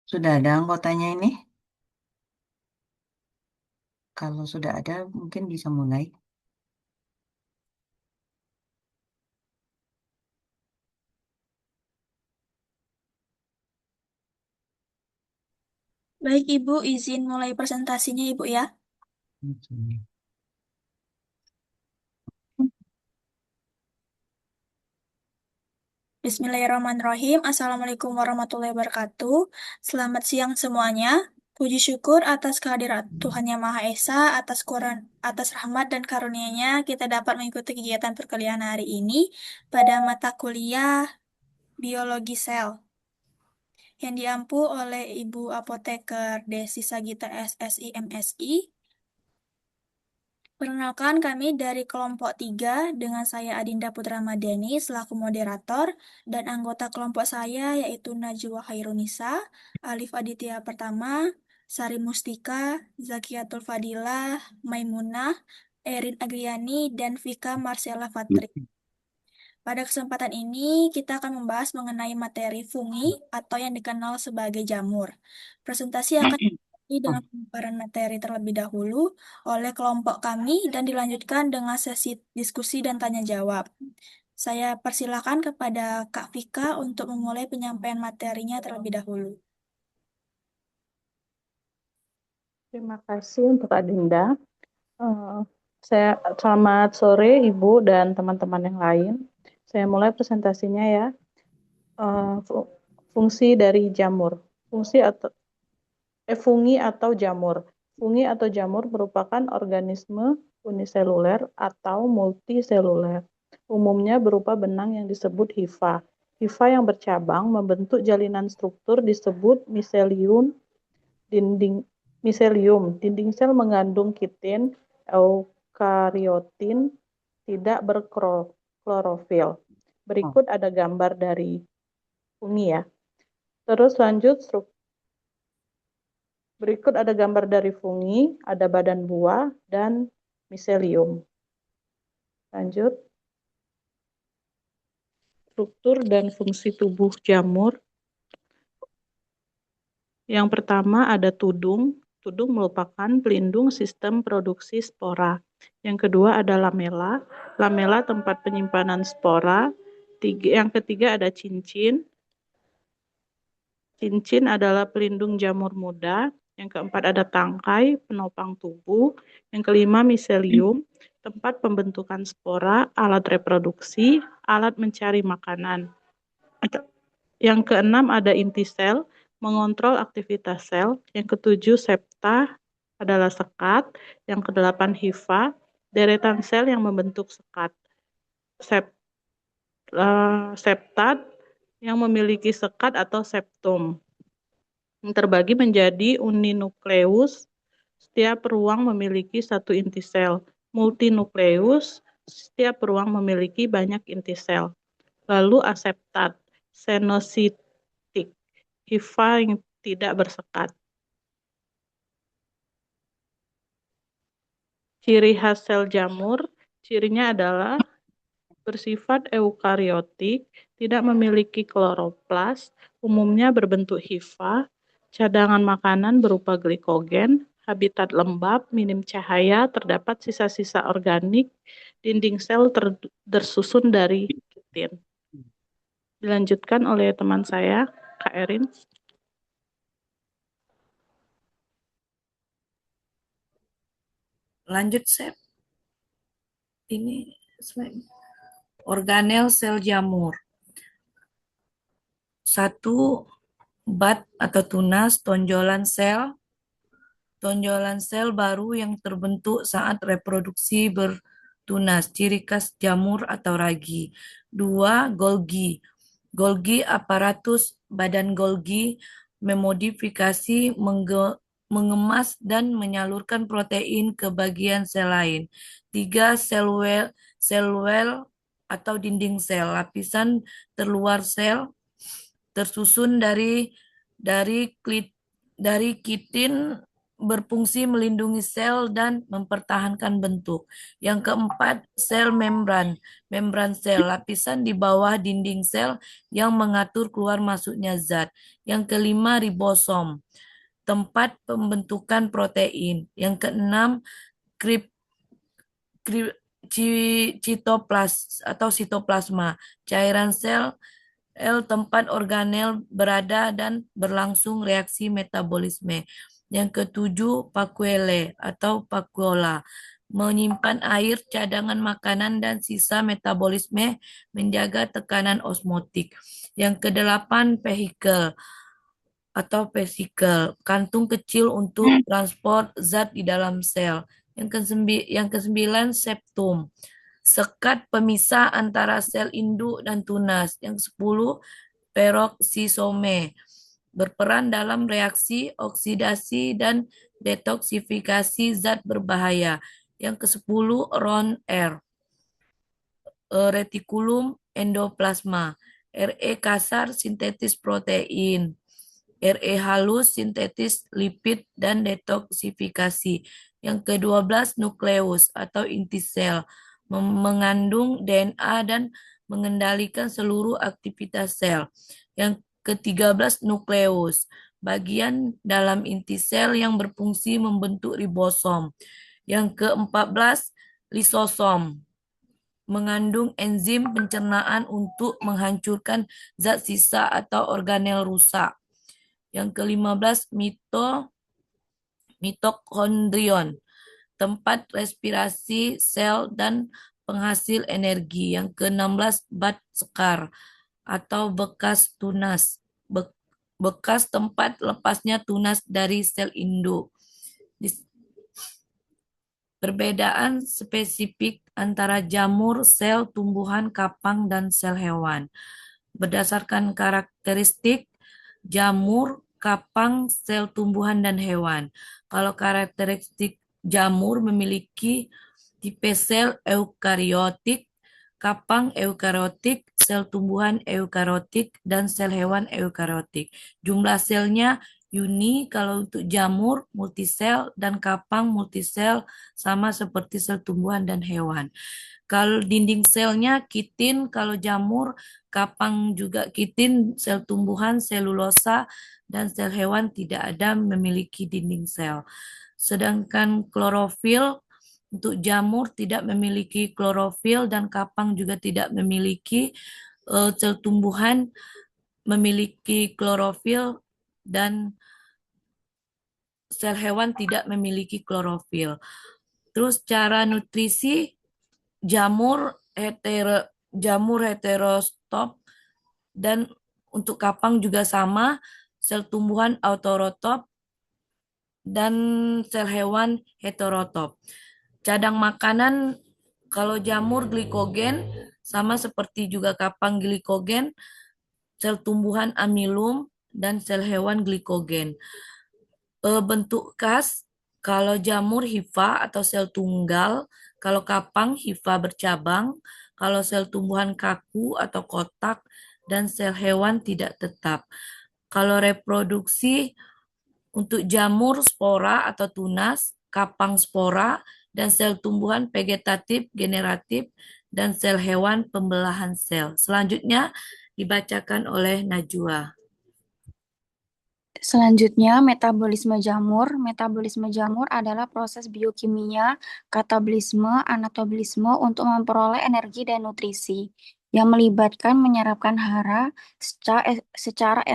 Sudah ada anggotanya ini? Kalau sudah ada, mungkin bisa mulai. Baik Ibu, izin mulai presentasinya Ibu ya. Bismillahirrahmanirrahim. Assalamualaikum warahmatullahi wabarakatuh. Selamat siang semuanya. Puji syukur atas kehadiran Tuhan Yang Maha Esa, atas rahmat dan karunia-Nya kita dapat mengikuti kegiatan perkuliahan hari ini pada mata kuliah Biologi Sel yang diampu oleh Ibu Apoteker Desi Sagita SSI MSI. Perkenalkan kami dari kelompok 3 dengan saya Adinda Putra Madani selaku moderator dan anggota kelompok saya yaitu Najwa Hairunisa, Alif Aditya Pertama, Sari Mustika, Zakiatul Fadilah, Maimunah, Erin Agriani, dan Vika Marcella Fatri. Pada kesempatan ini, kita akan membahas mengenai materi fungi atau yang dikenal sebagai jamur. Presentasi akan dimulai dengan pemaparan materi terlebih dahulu oleh kelompok kami dan dilanjutkan dengan sesi diskusi dan tanya jawab. Saya persilakan kepada Kak Vika untuk memulai penyampaian materinya terlebih dahulu. Terima kasih untuk Adinda. Eh, selamat sore Ibu dan teman-teman yang lain. Saya mulai presentasinya ya. Fungsi dari jamur. Fungi atau jamur. Fungi atau jamur merupakan organisme uniseluler atau multiseluler. Umumnya berupa benang yang disebut hifa. Hifa yang bercabang membentuk jalinan struktur disebut dinding miselium. Dinding sel mengandung kitin, eukariotin, tidak berklorofil. Berikut ada gambar dari fungi ya. Terus lanjut berikut ada gambar dari fungi, ada badan buah dan miselium. Lanjut, struktur dan fungsi tubuh jamur. Yang pertama ada tudung. Tudung merupakan pelindung sistem produksi spora. Yang kedua ada lamela. Lamela tempat penyimpanan spora. Yang ketiga ada cincin. Cincin adalah pelindung jamur muda. Yang keempat ada tangkai, penopang tubuh. Yang kelima miselium, tempat pembentukan spora, alat reproduksi, alat mencari makanan. Yang keenam ada inti sel, mengontrol aktivitas sel. Yang ketujuh septa adalah sekat. Yang kedelapan hifa, deretan sel yang membentuk sekat. Septat yang memiliki sekat atau septum. Yang terbagi menjadi uninukleus, setiap ruang memiliki satu inti sel. Multinukleus, setiap ruang memiliki banyak inti sel. Lalu aseptat, senositik, hifa yang tidak bersekat. Ciri khas sel jamur, cirinya adalah bersifat eukariotik, tidak memiliki kloroplas, umumnya berbentuk hifa, cadangan makanan berupa glikogen, habitat lembab, minim cahaya, terdapat sisa-sisa organik, dinding sel tersusun dari kitin. Dilanjutkan oleh teman saya, Kak Erin. Lanjut, Sep. Ini organel sel jamur. Satu, bud atau tunas, tonjolan sel baru yang terbentuk saat reproduksi bertunas, ciri khas jamur atau ragi. Dua, Golgi. Golgi aparatus badan Golgi memodifikasi, mengemas dan menyalurkan protein ke bagian sel lain. Tiga, sel well atau dinding sel, lapisan terluar sel tersusun dari kitin berfungsi melindungi sel dan mempertahankan bentuk. Yang keempat, sel membran. Membran sel, lapisan di bawah dinding sel yang mengatur keluar masuknya zat. Yang kelima, ribosom, tempat pembentukan protein. Yang keenam, krip, citoplas atau sitoplasma, cairan sel tempat organel berada dan berlangsung reaksi metabolisme. Yang ketujuh, vakuole atau vakuola, menyimpan air, cadangan makanan, dan sisa metabolisme, menjaga tekanan osmotik. Yang kedelapan, vehikel atau vesikel, kantung kecil untuk transport zat di dalam sel. Yang kesembilan, septum, sekat pemisah antara sel induk dan tunas. Yang 10, peroksisome, berperan dalam reaksi oksidasi dan detoksifikasi zat berbahaya. Yang ke-10, RON-R, retikulum endoplasma, Re kasar sintetis protein, Re halus sintetis lipid dan detoksifikasi. Yang ke-12, nukleus atau inti sel, mengandung DNA dan mengendalikan seluruh aktivitas sel. Yang ke-13, nukleus, bagian dalam inti sel yang berfungsi membentuk ribosom. Yang ke-14, lisosom, mengandung enzim pencernaan untuk menghancurkan zat sisa atau organel rusak. Yang ke-15, mitokondrion, tempat respirasi sel dan penghasil energi. Yang ke-16, bat sekar atau bekas tunas, bekas tempat lepasnya tunas dari sel induk. Perbedaan spesifik antara jamur, sel tumbuhan, kapang, dan sel hewan. Berdasarkan karakteristik jamur, kapang, sel tumbuhan, dan hewan. Kalau karakteristik jamur memiliki tipe sel eukariotik, kapang eukariotik, sel tumbuhan eukariotik, dan sel hewan eukariotik. Jumlah selnya uni kalau untuk jamur multisel dan kapang multisel, sama seperti sel tumbuhan dan hewan. Kalau dinding selnya kitin kalau jamur, kapang juga kitin, sel tumbuhan selulosa, dan sel hewan tidak ada memiliki dinding sel. Sedangkan klorofil untuk jamur tidak memiliki klorofil dan kapang juga tidak memiliki, sel tumbuhan memiliki klorofil dan sel hewan tidak memiliki klorofil. Terus cara nutrisi jamur heterostop dan untuk kapang juga sama, sel tumbuhan autorotop dan sel hewan heterotop. Cadang makanan kalau jamur glikogen sama seperti juga kapang glikogen, sel tumbuhan amilum dan sel hewan glikogen. Bentuk khas kalau jamur hifa atau sel tunggal, kalau kapang hifa bercabang, kalau sel tumbuhan kaku atau kotak, dan sel hewan tidak tetap. Kalau reproduksi untuk jamur spora atau tunas, kapang spora, dan sel tumbuhan vegetatif generatif, dan sel hewan pembelahan sel. Selanjutnya dibacakan oleh Najwa. Selanjutnya, metabolisme jamur. Metabolisme jamur adalah proses biokimia, katabolisme, anatobolisme untuk memperoleh energi dan nutrisi yang melibatkan menyerapkan hara secara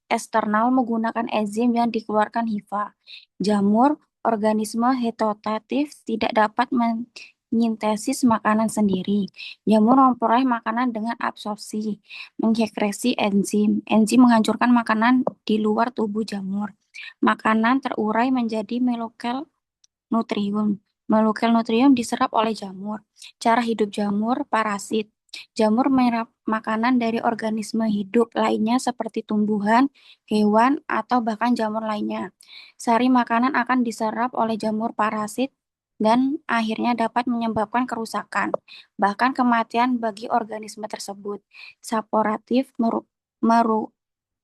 eksternal menggunakan enzim yang dikeluarkan hifa. Jamur, organisme heterotatif, tidak dapat menyintesis makanan sendiri. Jamur memperoleh makanan dengan absorpsi, mengsekresi enzim. Enzim menghancurkan makanan di luar tubuh jamur. Makanan terurai menjadi molekul nutrium. Molekul nutrium diserap oleh jamur. Cara hidup jamur, parasit. Jamur menyerap makanan dari organisme hidup lainnya seperti tumbuhan, hewan, atau bahkan jamur lainnya. Sari makanan akan diserap oleh jamur parasit dan akhirnya dapat menyebabkan kerusakan, bahkan kematian bagi organisme tersebut. Saporatif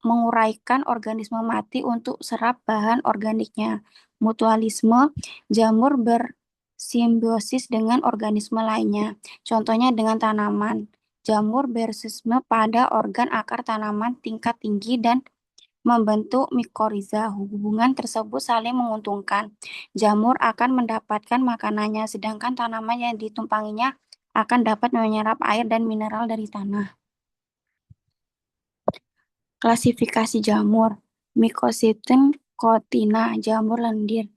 menguraikan organisme mati untuk serap bahan organiknya. mutualisme, jamur bersimbiosis dengan organisme lainnya. Contohnya dengan tanaman. Jamur bersisme pada organ akar tanaman tingkat tinggi dan membentuk mikoriza. Hubungan tersebut saling menguntungkan. Jamur akan mendapatkan makanannya, sedangkan tanaman yang ditumpanginya akan dapat menyerap air dan mineral dari tanah. Klasifikasi jamur. Mycosiptem cotina, jamur lendir.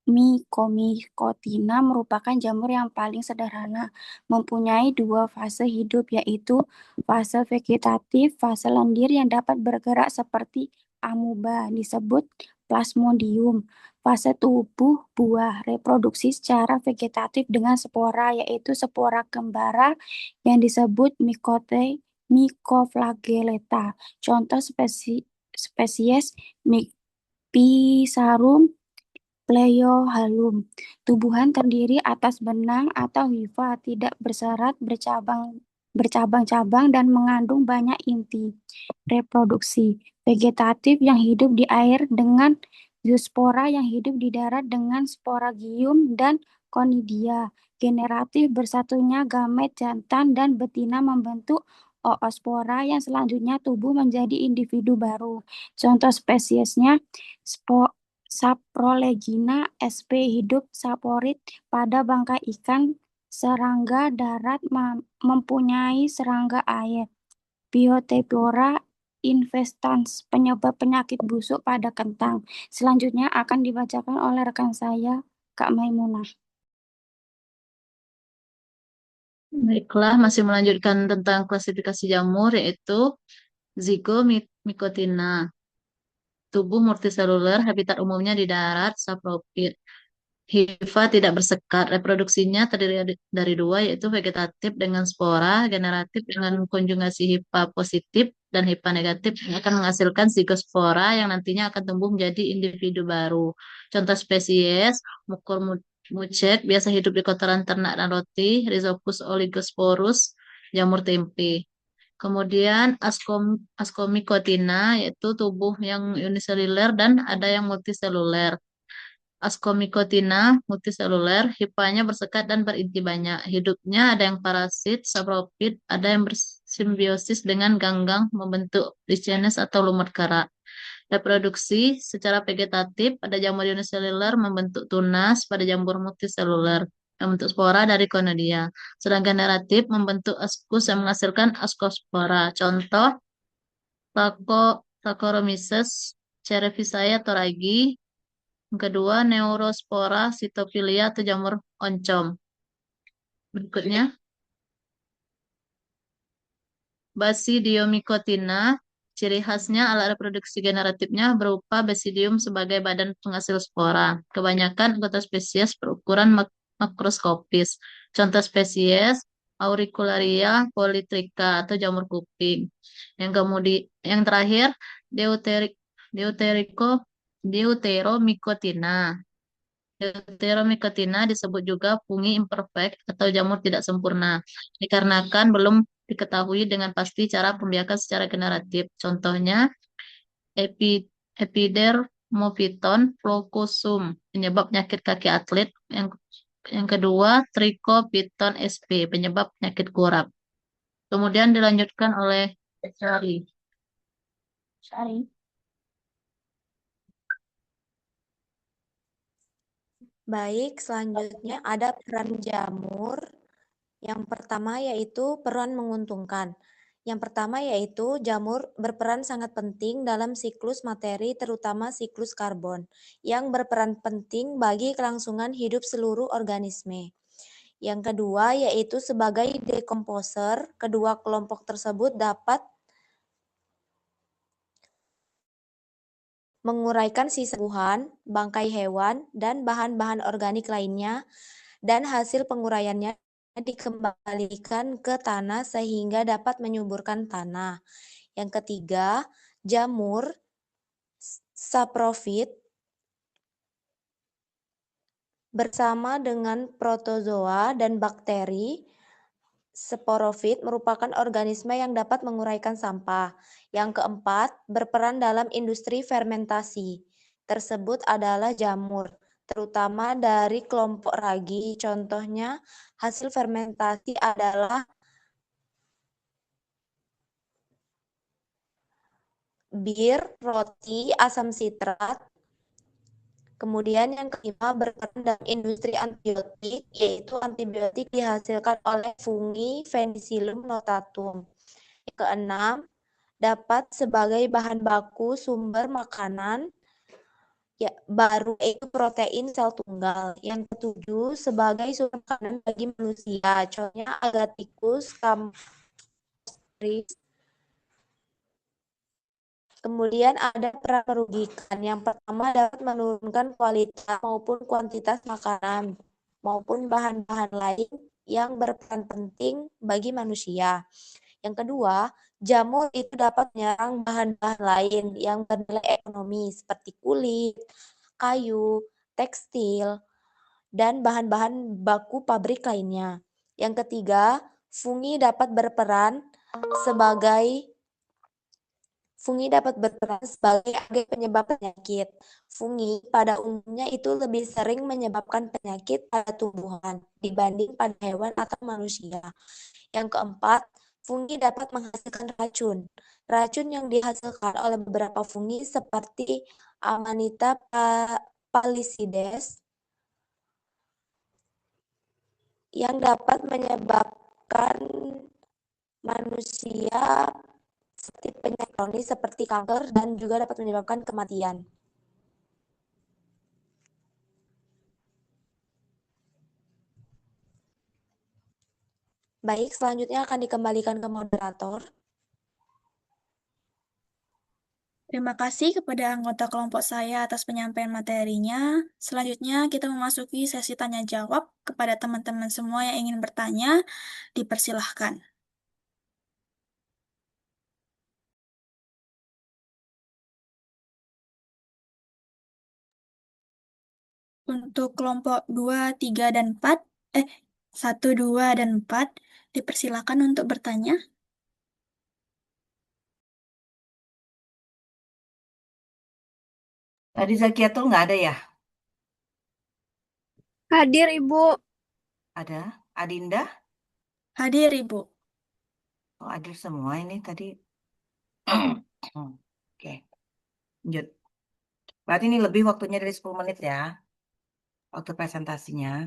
Mycomycotina merupakan jamur yang paling sederhana, mempunyai dua fase hidup, yaitu fase vegetatif, fase lendir yang dapat bergerak seperti amuba, disebut plasmodium. Fase tubuh buah, reproduksi secara vegetatif dengan spora, yaitu spora kembara yang disebut Mycoflagellata. Contoh spesies Pisarum pleohalum. Tubuhan terdiri atas benang atau hifa, tidak berserat, bercabang-cabang dan mengandung banyak inti. Reproduksi vegetatif yang hidup di air dengan zoospora, yang hidup di darat dengan sporagium dan conidia. Generatif bersatunya gamet jantan dan betina membentuk oospora yang selanjutnya tumbuh menjadi individu baru. Contoh spesiesnya Saprolegina sp. hidup saporit pada bangkai ikan. Serangga darat mempunyai serangga air. Biothepora infestans, penyebab penyakit busuk pada kentang. Selanjutnya akan dibacakan oleh rekan saya, Kak Maimunah. Baiklah, masih melanjutkan tentang klasifikasi jamur, yaitu Zygomycotina. Tubuh multiseluler, habitat umumnya di darat, sapropit. Hifa tidak bersekat. Reproduksinya terdiri dari dua, yaitu vegetatif dengan spora, generatif dengan konjugasi hifa positif dan hifa negatif yang akan menghasilkan zigospora yang nantinya akan tumbuh menjadi individu baru. Contoh spesies, Mucor mucek, biasa hidup di kotoran ternak dan roti, Rhizopus oligosporus, jamur tempe. Kemudian Ascomycotina, yaitu tubuh yang uniseluler dan ada yang multiseluler. Ascomycotina multiseluler, hifanya bersekat dan berinti banyak. Hidupnya ada yang parasit, sapropit, ada yang bersimbiosis dengan ganggang membentuk lichenes atau lumut kara. Reproduksi secara vegetatif pada jamur uniseluler membentuk tunas, pada jamur multiseluler membentuk spora dari conidia. Sedangkan generatif membentuk ascus yang menghasilkan ascospora. Contoh Saccharomyces cerevisiae toragi. Yang kedua, Neurospora cytophilia atau jamur oncom. Berikutnya, Basidiomycotina. Ciri khasnya alat reproduksi generatifnya berupa basidium sebagai badan penghasil spora. Kebanyakan anggota spesies berukuran makroskopis. Contoh spesies Auricularia polytricha atau jamur kuping. Yang terakhir, Deuteromycotina. Deuteromycotina disebut juga fungi imperfect atau jamur tidak sempurna, dikarenakan belum diketahui dengan pasti cara pembiakan secara generatif. Contohnya, Epidermophyton floccusum, penyebab penyakit kaki atlet. Yang kedua, Trichophyton sp, penyebab penyakit kurap. Kemudian dilanjutkan oleh Syari. Baik, selanjutnya ada peran jamur. Yang pertama yaitu peran menguntungkan. Yang pertama yaitu jamur berperan sangat penting dalam siklus materi, terutama siklus karbon, yang berperan penting bagi kelangsungan hidup seluruh organisme. Yang kedua yaitu sebagai dekomposer, kedua kelompok tersebut dapat menguraikan sisa tumbuhan, bangkai hewan, dan bahan-bahan organik lainnya, dan hasil penguraiannya dikembalikan ke tanah sehingga dapat menyuburkan tanah. Yang ketiga, jamur saprofit bersama dengan protozoa dan bakteri sporofit merupakan organisme yang dapat menguraikan sampah. Yang keempat, berperan dalam industri fermentasi. tersebut adalah jamur, terutama dari kelompok ragi. Contohnya, hasil fermentasi adalah bir, roti, asam sitrat. Kemudian yang kelima berperan dalam industri antibiotik, yaitu antibiotik dihasilkan oleh fungi Penicillium notatum. Yang keenam, dapat sebagai bahan baku sumber makanan ya baru yaitu protein sel tunggal. Yang ketujuh, sebagai sumber makanan bagi manusia. Contohnya Agathicus campestris. Kemudian ada peran merugikan. Yang pertama dapat menurunkan kualitas maupun kuantitas makanan maupun bahan-bahan lain yang berperan penting bagi manusia. Yang kedua, jamur itu dapat menyerang bahan-bahan lain yang bernilai ekonomi seperti kulit, kayu, tekstil, dan bahan-bahan baku pabrik lainnya. Yang ketiga, fungi dapat berperan sebagai agen penyebab penyakit. Fungi pada umumnya itu lebih sering menyebabkan penyakit pada tumbuhan dibanding pada hewan atau manusia. Yang keempat, fungi dapat menghasilkan racun. Racun yang dihasilkan oleh beberapa fungi seperti Amanita pallicides yang dapat menyebabkan manusia seperti penyakit kronis seperti kanker dan juga dapat menyebabkan kematian. Baik, selanjutnya akan dikembalikan ke moderator. Terima kasih kepada anggota kelompok saya atas penyampaian materinya. Selanjutnya kita memasuki sesi tanya jawab kepada teman-teman semua yang ingin bertanya. Dipersilahkan. Untuk kelompok 2, 3, dan 4, 1, 2, dan 4, dipersilakan untuk bertanya. Tadi Zakiatul nggak ada ya? Hadir, Ibu. Ada. Adinda? Hadir, Ibu. Oh, hadir semua ini tadi. Oke, lanjut. Berarti ini lebih waktunya dari 10 menit ya, waktu presentasinya.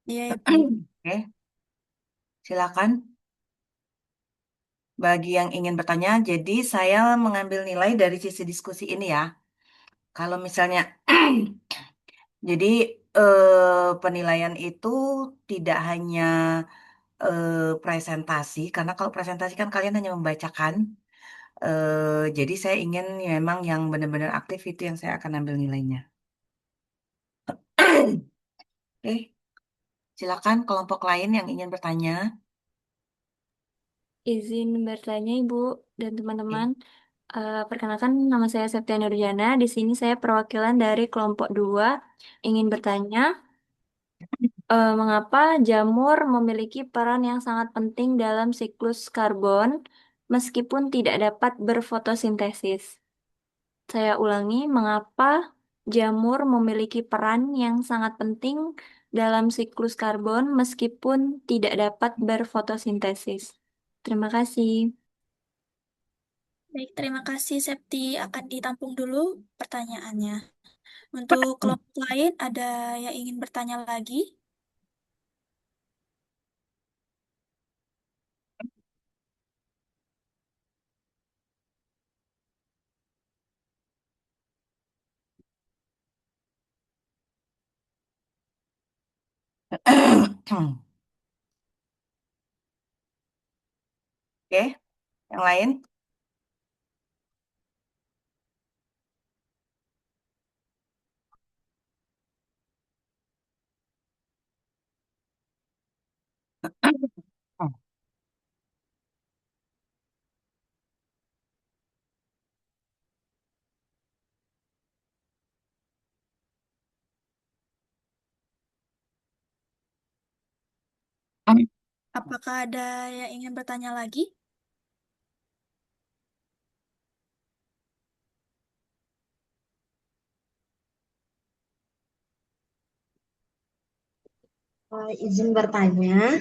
Iya, Ibu. Oke, silakan. Bagi yang ingin bertanya, jadi saya mengambil nilai dari sisi diskusi ini ya. Kalau misalnya, jadi penilaian itu tidak hanya presentasi, karena kalau presentasi kan kalian hanya membacakan. Jadi saya ingin memang yang benar-benar aktif itu yang saya akan ambil nilainya. Oke, silakan kelompok lain yang ingin bertanya. Izin bertanya, Ibu dan Oke. teman-teman. Perkenalkan, nama saya Septia Nurjana. Di sini saya perwakilan dari kelompok 2. Ingin bertanya, mengapa jamur memiliki peran yang sangat penting dalam siklus karbon meskipun tidak dapat berfotosintesis? Saya ulangi, mengapa jamur memiliki peran yang sangat penting dalam siklus karbon meskipun tidak dapat berfotosintesis? Terima kasih. Baik, terima kasih Septi. Akan ditampung dulu pertanyaannya. Untuk kelompok lain, ada yang ingin bertanya lagi? Oke, yang lain? Apakah ada yang ingin bertanya lagi? Izin bertanya,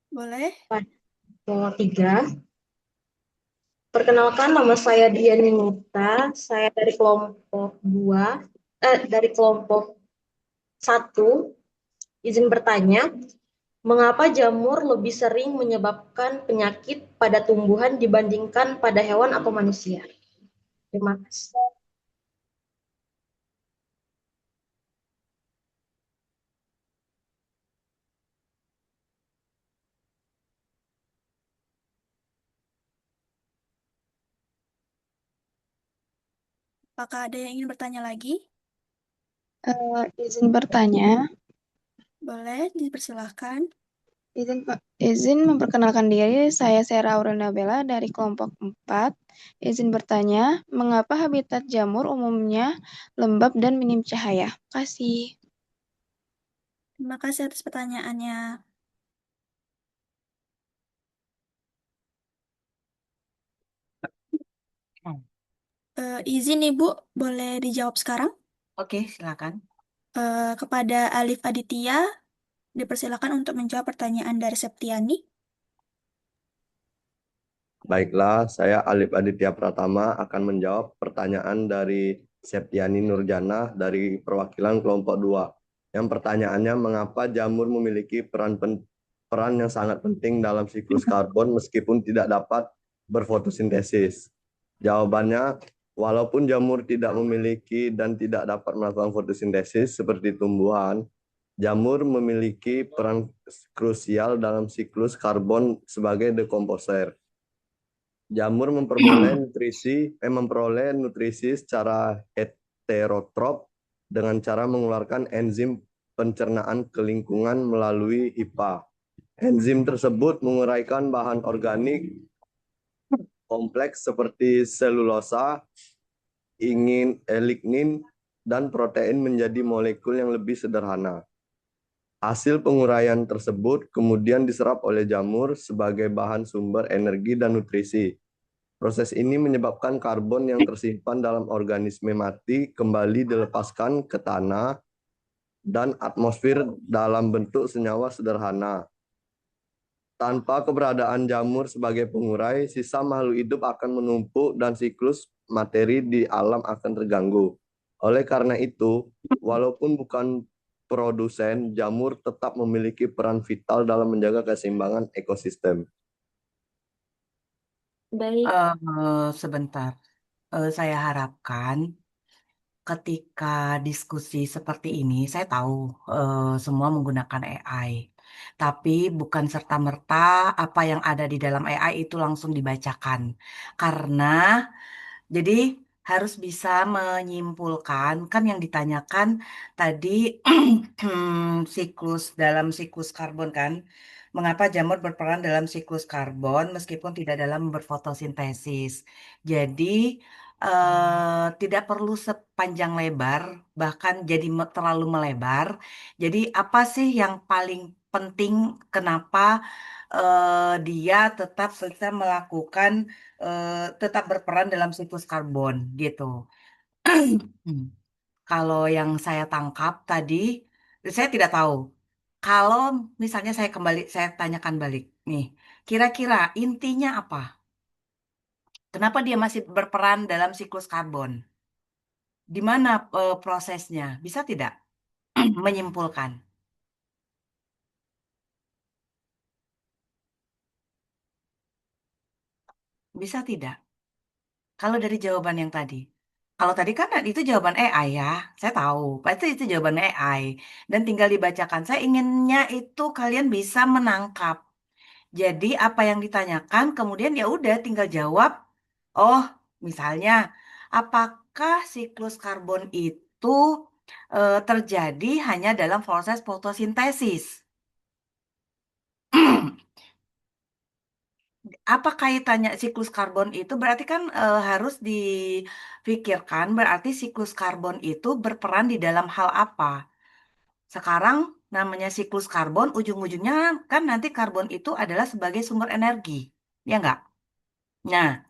Boleh? nomor 3. Perkenalkan, nama saya Dian Nita. Saya dari kelompok 2, dari kelompok 1. Izin bertanya, mengapa jamur lebih sering menyebabkan penyakit pada tumbuhan dibandingkan pada hewan atau manusia? Terima kasih. Apakah ada yang ingin bertanya lagi? Izin bertanya, Boleh, dipersilahkan. izin memperkenalkan diri, saya Sera Aurelina Bella dari kelompok 4. Izin bertanya, mengapa habitat jamur umumnya lembab dan minim cahaya? Kasih. Terima kasih atas pertanyaannya. Izin Ibu, boleh dijawab sekarang? Oke, silakan. Kepada Alif Aditya, dipersilakan untuk menjawab pertanyaan dari Septiani. Baiklah, saya Alif Aditya Pratama akan menjawab pertanyaan dari Septiani Nurjana dari perwakilan kelompok 2. Yang pertanyaannya, mengapa jamur memiliki peran yang sangat penting dalam siklus karbon meskipun tidak dapat berfotosintesis? Jawabannya, walaupun jamur tidak memiliki dan tidak dapat melakukan fotosintesis seperti tumbuhan, jamur memiliki peran krusial dalam siklus karbon sebagai dekomposer. Jamur memperoleh nutrisi secara heterotrop dengan cara mengeluarkan enzim pencernaan ke lingkungan melalui HIPA. Enzim tersebut menguraikan bahan organik kompleks seperti selulosa, lignin, dan protein menjadi molekul yang lebih sederhana. Hasil penguraian tersebut kemudian diserap oleh jamur sebagai bahan sumber energi dan nutrisi. Proses ini menyebabkan karbon yang tersimpan dalam organisme mati kembali dilepaskan ke tanah dan atmosfer dalam bentuk senyawa sederhana. Tanpa keberadaan jamur sebagai pengurai, sisa makhluk hidup akan menumpuk dan siklus materi di alam akan terganggu. Oleh karena itu, walaupun bukan produsen, jamur tetap memiliki peran vital dalam menjaga keseimbangan ekosistem. Baik, Sebentar. Saya harapkan ketika diskusi seperti ini, saya tahu semua menggunakan AI. Tapi bukan serta-merta apa yang ada di dalam AI itu langsung dibacakan. Karena jadi harus bisa menyimpulkan, kan yang ditanyakan tadi dalam siklus karbon kan. Mengapa jamur berperan dalam siklus karbon meskipun tidak dalam berfotosintesis. Jadi tidak perlu sepanjang lebar, bahkan jadi terlalu melebar. Jadi apa sih yang paling penting kenapa dia tetap bisa melakukan tetap berperan dalam siklus karbon gitu. Hmm. Kalau yang saya tangkap tadi, saya tidak tahu. Kalau misalnya saya tanyakan balik nih, kira-kira intinya apa? Kenapa dia masih berperan dalam siklus karbon? Di mana prosesnya? Bisa tidak menyimpulkan? Bisa tidak? Kalau dari jawaban yang tadi. Kalau tadi kan itu jawaban AI ya, saya tahu. Pasti itu jawaban AI. Dan tinggal dibacakan. Saya inginnya itu kalian bisa menangkap. Jadi apa yang ditanyakan, kemudian ya udah tinggal jawab. Oh, misalnya, apakah siklus karbon itu terjadi hanya dalam proses fotosintesis? Apa kaitannya siklus karbon itu? Berarti kan harus dipikirkan, berarti siklus karbon itu berperan di dalam hal apa? Sekarang namanya siklus karbon, ujung-ujungnya kan nanti karbon itu adalah sebagai sumber energi. Ya enggak? Nah,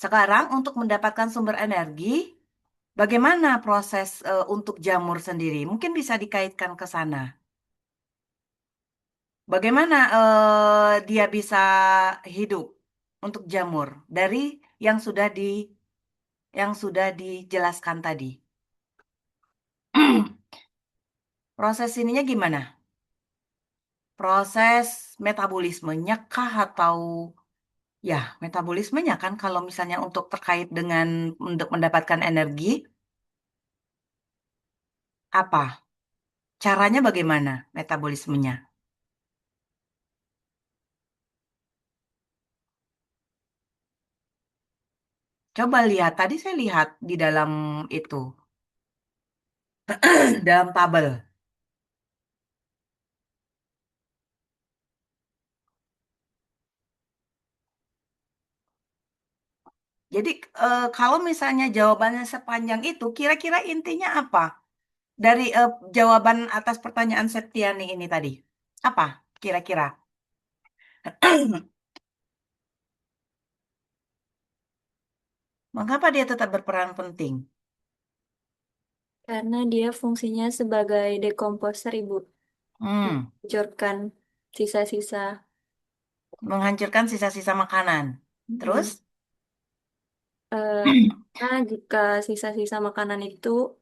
sekarang untuk mendapatkan sumber energi, Bagaimana proses untuk jamur sendiri? Mungkin bisa dikaitkan ke sana. Bagaimana dia bisa hidup untuk jamur dari yang sudah di yang sudah dijelaskan tadi? Proses ininya gimana? Proses metabolismenya kah atau ya metabolismenya kan kalau misalnya untuk terkait dengan untuk mendapatkan energi apa? Caranya bagaimana metabolismenya? Coba lihat, tadi saya lihat di dalam itu, dalam tabel. Jadi kalau misalnya jawabannya sepanjang itu, kira-kira intinya apa? Dari jawaban atas pertanyaan Septiani ini tadi. Apa kira-kira? Mengapa dia tetap berperan penting? Karena dia fungsinya sebagai dekomposer, Ibu. Hmm, Hancurkan sisa-sisa. menghancurkan sisa-sisa makanan. Terus, Mm. Eh, Karena jika sisa-sisa makanan itu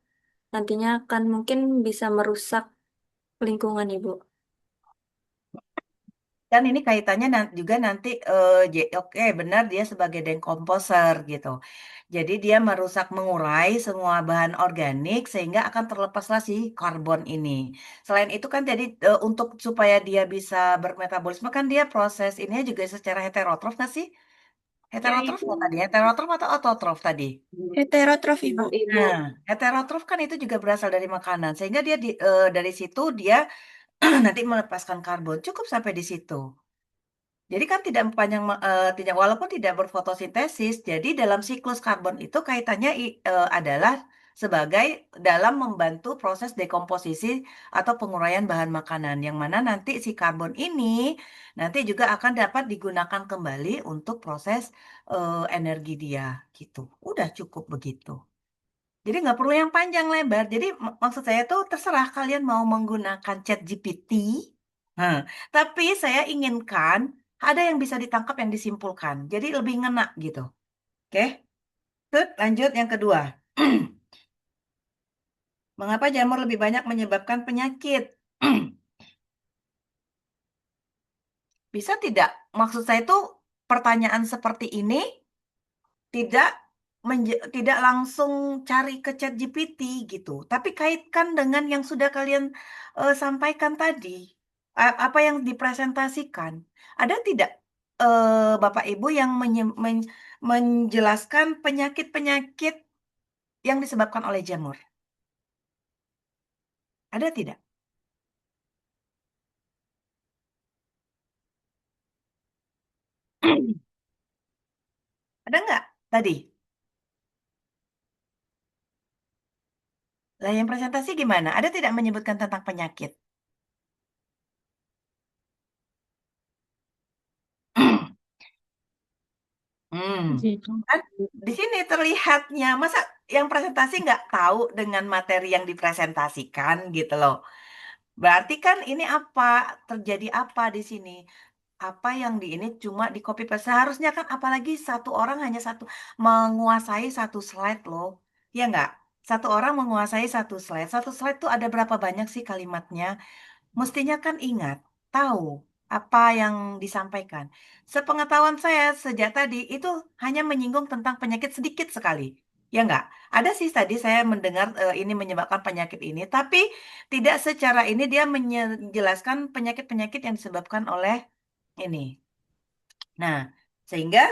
nantinya akan mungkin bisa merusak lingkungan, Ibu. kan ini kaitannya juga nanti, oke benar dia sebagai dekomposer gitu. Jadi dia merusak, mengurai semua bahan organik sehingga akan terlepaslah si karbon ini. Selain itu kan jadi untuk supaya dia bisa bermetabolisme kan dia proses ini juga secara heterotrof nggak sih? Ya, Heterotrof Ibu. nggak tadi? Heterotrof atau autotrof tadi? Heterotrof, Ibu. Ibu. Nah, heterotrof kan itu juga berasal dari makanan sehingga dia dari situ dia nanti melepaskan karbon. Cukup sampai di situ. Jadi kan tidak walaupun tidak berfotosintesis, jadi dalam siklus karbon itu kaitannya adalah sebagai dalam membantu proses dekomposisi atau penguraian bahan makanan yang mana nanti si karbon ini nanti juga akan dapat digunakan kembali untuk proses energi dia gitu. Udah cukup begitu. Jadi nggak perlu yang panjang lebar. Jadi maksud saya tuh terserah kalian mau menggunakan chat GPT. Nah, tapi saya inginkan ada yang bisa ditangkap yang disimpulkan. Jadi lebih ngena gitu. Oke? Terus lanjut yang kedua. Mengapa jamur lebih banyak menyebabkan penyakit? Bisa tidak? Maksud saya tuh pertanyaan seperti ini tidak tidak langsung cari ke chat GPT gitu, tapi kaitkan dengan yang sudah kalian sampaikan tadi, apa yang dipresentasikan. Ada tidak Bapak Ibu yang menjelaskan penyakit-penyakit yang disebabkan oleh jamur? Ada tidak? Ada nggak tadi? Lah yang presentasi gimana? Ada tidak menyebutkan tentang penyakit? Hmm. Jika Kan di sini terlihatnya, masa yang presentasi nggak tahu dengan materi yang dipresentasikan gitu loh. Berarti kan ini apa, terjadi apa di sini? Apa yang di ini cuma di copy paste. Seharusnya kan apalagi satu orang hanya menguasai satu slide loh. Ya nggak? Satu orang menguasai satu slide. Satu slide tuh ada berapa banyak sih kalimatnya? Mestinya kan ingat, tahu apa yang disampaikan. Sepengetahuan saya sejak tadi itu hanya menyinggung tentang penyakit sedikit sekali. Ya enggak? Ada sih tadi saya mendengar ini menyebabkan penyakit ini, tapi tidak secara ini dia menjelaskan penyakit-penyakit yang disebabkan oleh ini. Nah, sehingga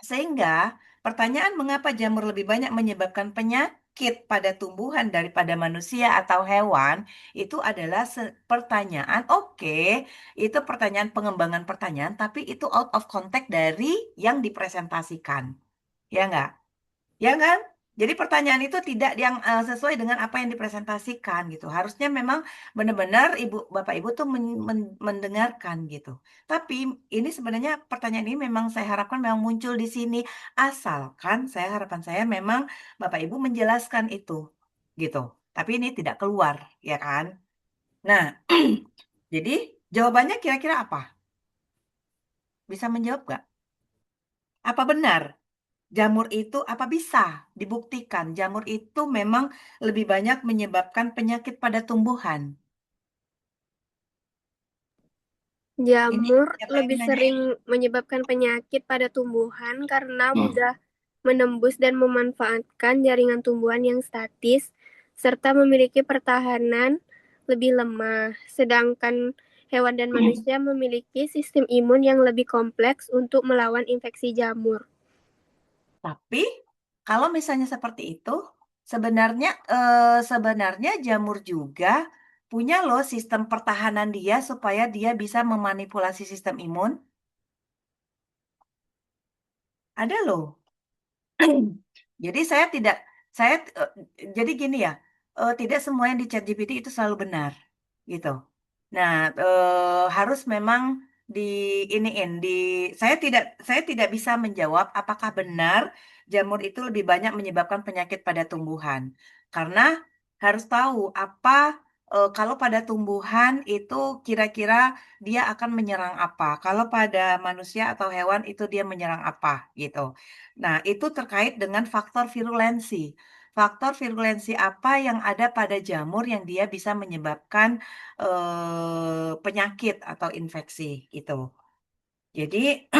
sehingga pertanyaan mengapa jamur lebih banyak menyebabkan penyakit pada tumbuhan daripada manusia atau hewan itu adalah pertanyaan, oke, itu pertanyaan pengembangan pertanyaan, tapi itu out of context dari yang dipresentasikan. Ya enggak? Ya kan? Jadi pertanyaan itu tidak yang sesuai dengan apa yang dipresentasikan gitu. Harusnya memang benar-benar Bapak Ibu tuh mendengarkan gitu. Tapi ini sebenarnya pertanyaan ini memang saya harapkan memang muncul di sini, asalkan harapan saya memang Bapak Ibu menjelaskan itu gitu. Tapi ini tidak keluar, ya kan? Nah, jadi jawabannya kira-kira apa? Bisa menjawab nggak? Apa benar jamur itu, apa bisa dibuktikan jamur itu memang lebih banyak menyebabkan penyakit pada tumbuhan? Ini Jamur siapa yang lebih nanyain? sering menyebabkan penyakit pada tumbuhan karena Hmm. mudah menembus dan memanfaatkan jaringan tumbuhan yang statis, serta memiliki pertahanan lebih lemah. Sedangkan hewan dan manusia memiliki sistem imun yang lebih kompleks untuk melawan infeksi jamur. Tapi kalau misalnya seperti itu, sebenarnya jamur juga punya loh sistem pertahanan dia supaya dia bisa memanipulasi sistem imun. Ada loh. Jadi saya jadi gini ya, tidak semua yang di ChatGPT itu selalu benar, gitu. Nah, harus memang di iniin di saya tidak bisa menjawab apakah benar jamur itu lebih banyak menyebabkan penyakit pada tumbuhan. Karena harus tahu kalau pada tumbuhan itu kira-kira dia akan menyerang apa. Kalau pada manusia atau hewan itu dia menyerang apa gitu. Nah, itu terkait dengan faktor virulensi. Faktor virulensi apa yang ada pada jamur yang dia bisa menyebabkan penyakit atau infeksi itu. Jadi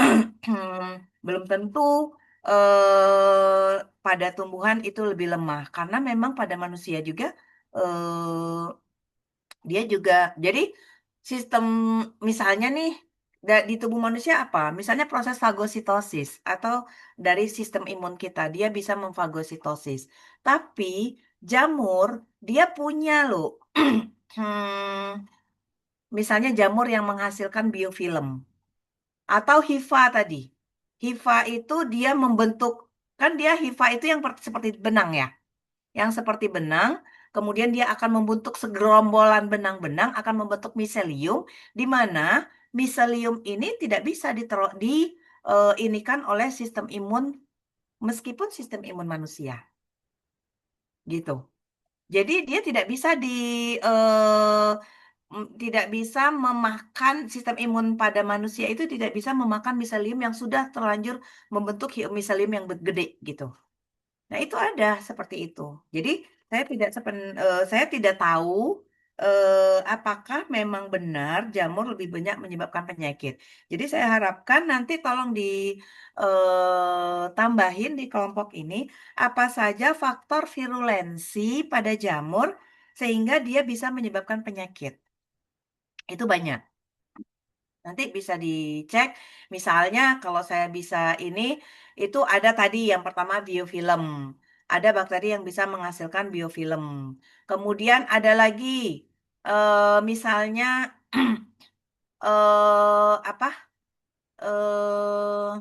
belum tentu pada tumbuhan itu lebih lemah karena memang pada manusia juga eh, dia juga jadi sistem misalnya nih di tubuh manusia apa? Misalnya proses fagositosis atau dari sistem imun kita dia bisa memfagositosis. Tapi jamur dia punya loh misalnya jamur yang menghasilkan biofilm atau hifa tadi. Hifa itu dia membentuk kan dia hifa itu yang seperti benang ya, yang seperti benang. Kemudian dia akan membentuk segerombolan benang-benang akan membentuk miselium di mana miselium ini tidak bisa inikan oleh sistem imun meskipun sistem imun manusia gitu. Jadi dia eh, tidak bisa memakan sistem imun pada manusia itu tidak bisa memakan miselium yang sudah terlanjur membentuk miselium yang gede gitu. Nah, itu ada seperti itu. Jadi, saya tidak tahu apakah memang benar jamur lebih banyak menyebabkan penyakit. Jadi, saya harapkan nanti tolong ditambahin di kelompok ini apa saja faktor virulensi pada jamur sehingga dia bisa menyebabkan penyakit. Itu banyak. Nanti bisa dicek, misalnya kalau saya bisa itu ada tadi yang pertama biofilm. Ada bakteri yang bisa menghasilkan biofilm. Kemudian ada lagi, misalnya apa? eh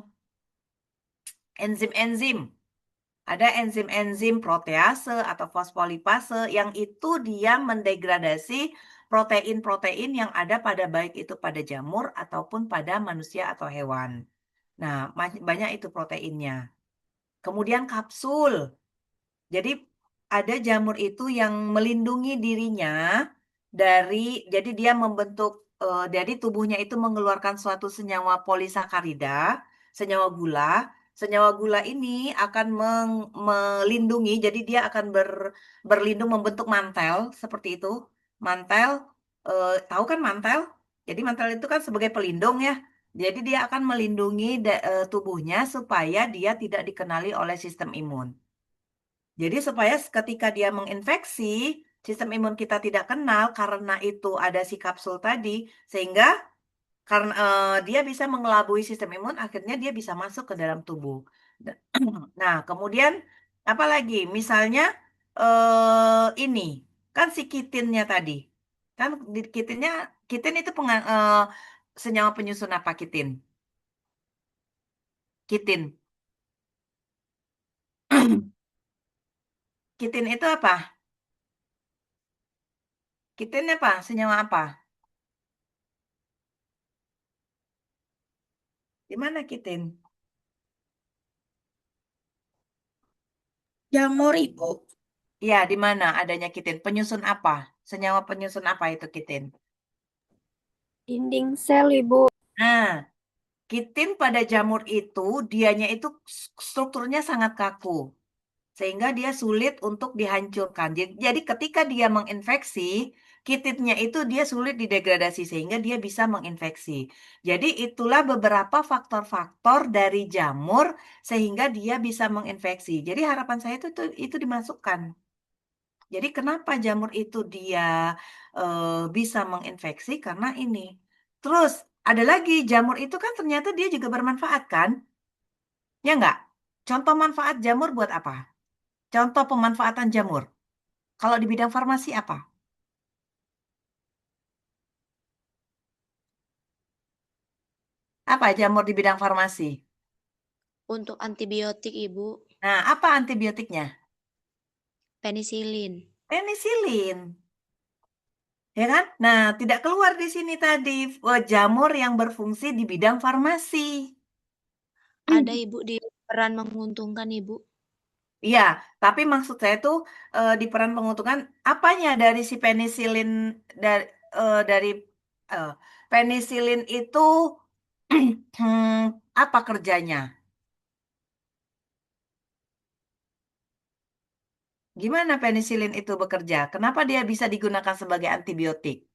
Enzim-enzim. Ada enzim-enzim protease atau fosfolipase yang itu dia mendegradasi protein-protein yang ada pada baik itu pada jamur ataupun pada manusia atau hewan. Nah, banyak itu proteinnya. Kemudian kapsul. Jadi ada jamur itu yang melindungi dirinya jadi dia jadi tubuhnya itu mengeluarkan suatu senyawa polisakarida, senyawa gula. Senyawa gula ini akan melindungi, jadi dia akan berlindung membentuk mantel seperti itu. Mantel, tahu kan mantel? Jadi mantel itu kan sebagai pelindung ya. Jadi dia akan melindungi tubuhnya supaya dia tidak dikenali oleh sistem imun. Jadi supaya ketika dia menginfeksi, sistem imun kita tidak kenal karena itu ada si kapsul tadi, sehingga karena dia bisa mengelabui sistem imun, akhirnya dia bisa masuk ke dalam tubuh. Nah, kemudian apa lagi? Misalnya ini kan si kitinnya tadi, kan kitin itu senyawa penyusun apa kitin? Kitin. Kitin itu apa? Kitin apa? Senyawa apa? Di mana kitin? Jamur, Ibu. Iya, di mana adanya kitin? Penyusun apa? Senyawa penyusun apa itu kitin? Dinding sel, Ibu. Nah, kitin pada jamur itu dianya itu strukturnya sangat kaku sehingga dia sulit untuk dihancurkan. Jadi ketika dia menginfeksi, kitinnya itu dia sulit didegradasi sehingga dia bisa menginfeksi. Jadi itulah beberapa faktor-faktor dari jamur sehingga dia bisa menginfeksi. Jadi harapan saya itu dimasukkan. Jadi kenapa jamur itu dia bisa menginfeksi karena ini. Terus ada lagi jamur itu kan ternyata dia juga bermanfaat kan? Ya enggak? Contoh manfaat jamur buat apa? Contoh pemanfaatan jamur. Kalau di bidang farmasi apa? Apa jamur di bidang farmasi? Untuk antibiotik, Ibu, Nah, apa antibiotiknya? penisilin. Penisilin. Ya kan? Nah, tidak keluar di sini tadi jamur yang berfungsi di bidang farmasi. Ada, Ibu, di peran menguntungkan, Ibu. Iya, tapi maksud saya tuh di peran penguntungkan apanya dari si penisilin dari dari eh, penisilin itu apa kerjanya? Gimana penisilin itu bekerja? Kenapa dia bisa digunakan sebagai antibiotik?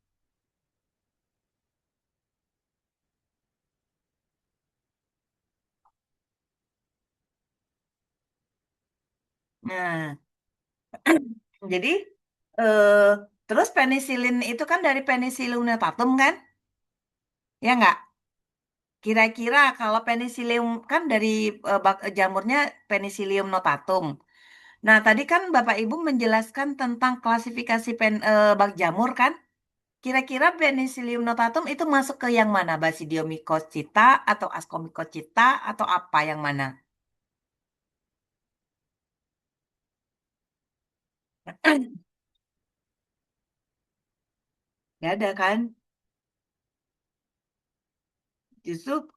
Nah, jadi eh, terus penisilin itu kan dari Penicillium notatum kan? Ya nggak? Kira-kira kalau penicillium kan dari jamurnya Penicillium notatum. Nah, tadi kan Bapak Ibu menjelaskan tentang klasifikasi bak jamur kan? Kira-kira Penicillium notatum itu masuk ke yang mana? Basidiomycosita atau Ascomycosita atau apa yang mana? Nggak ada kan? Justru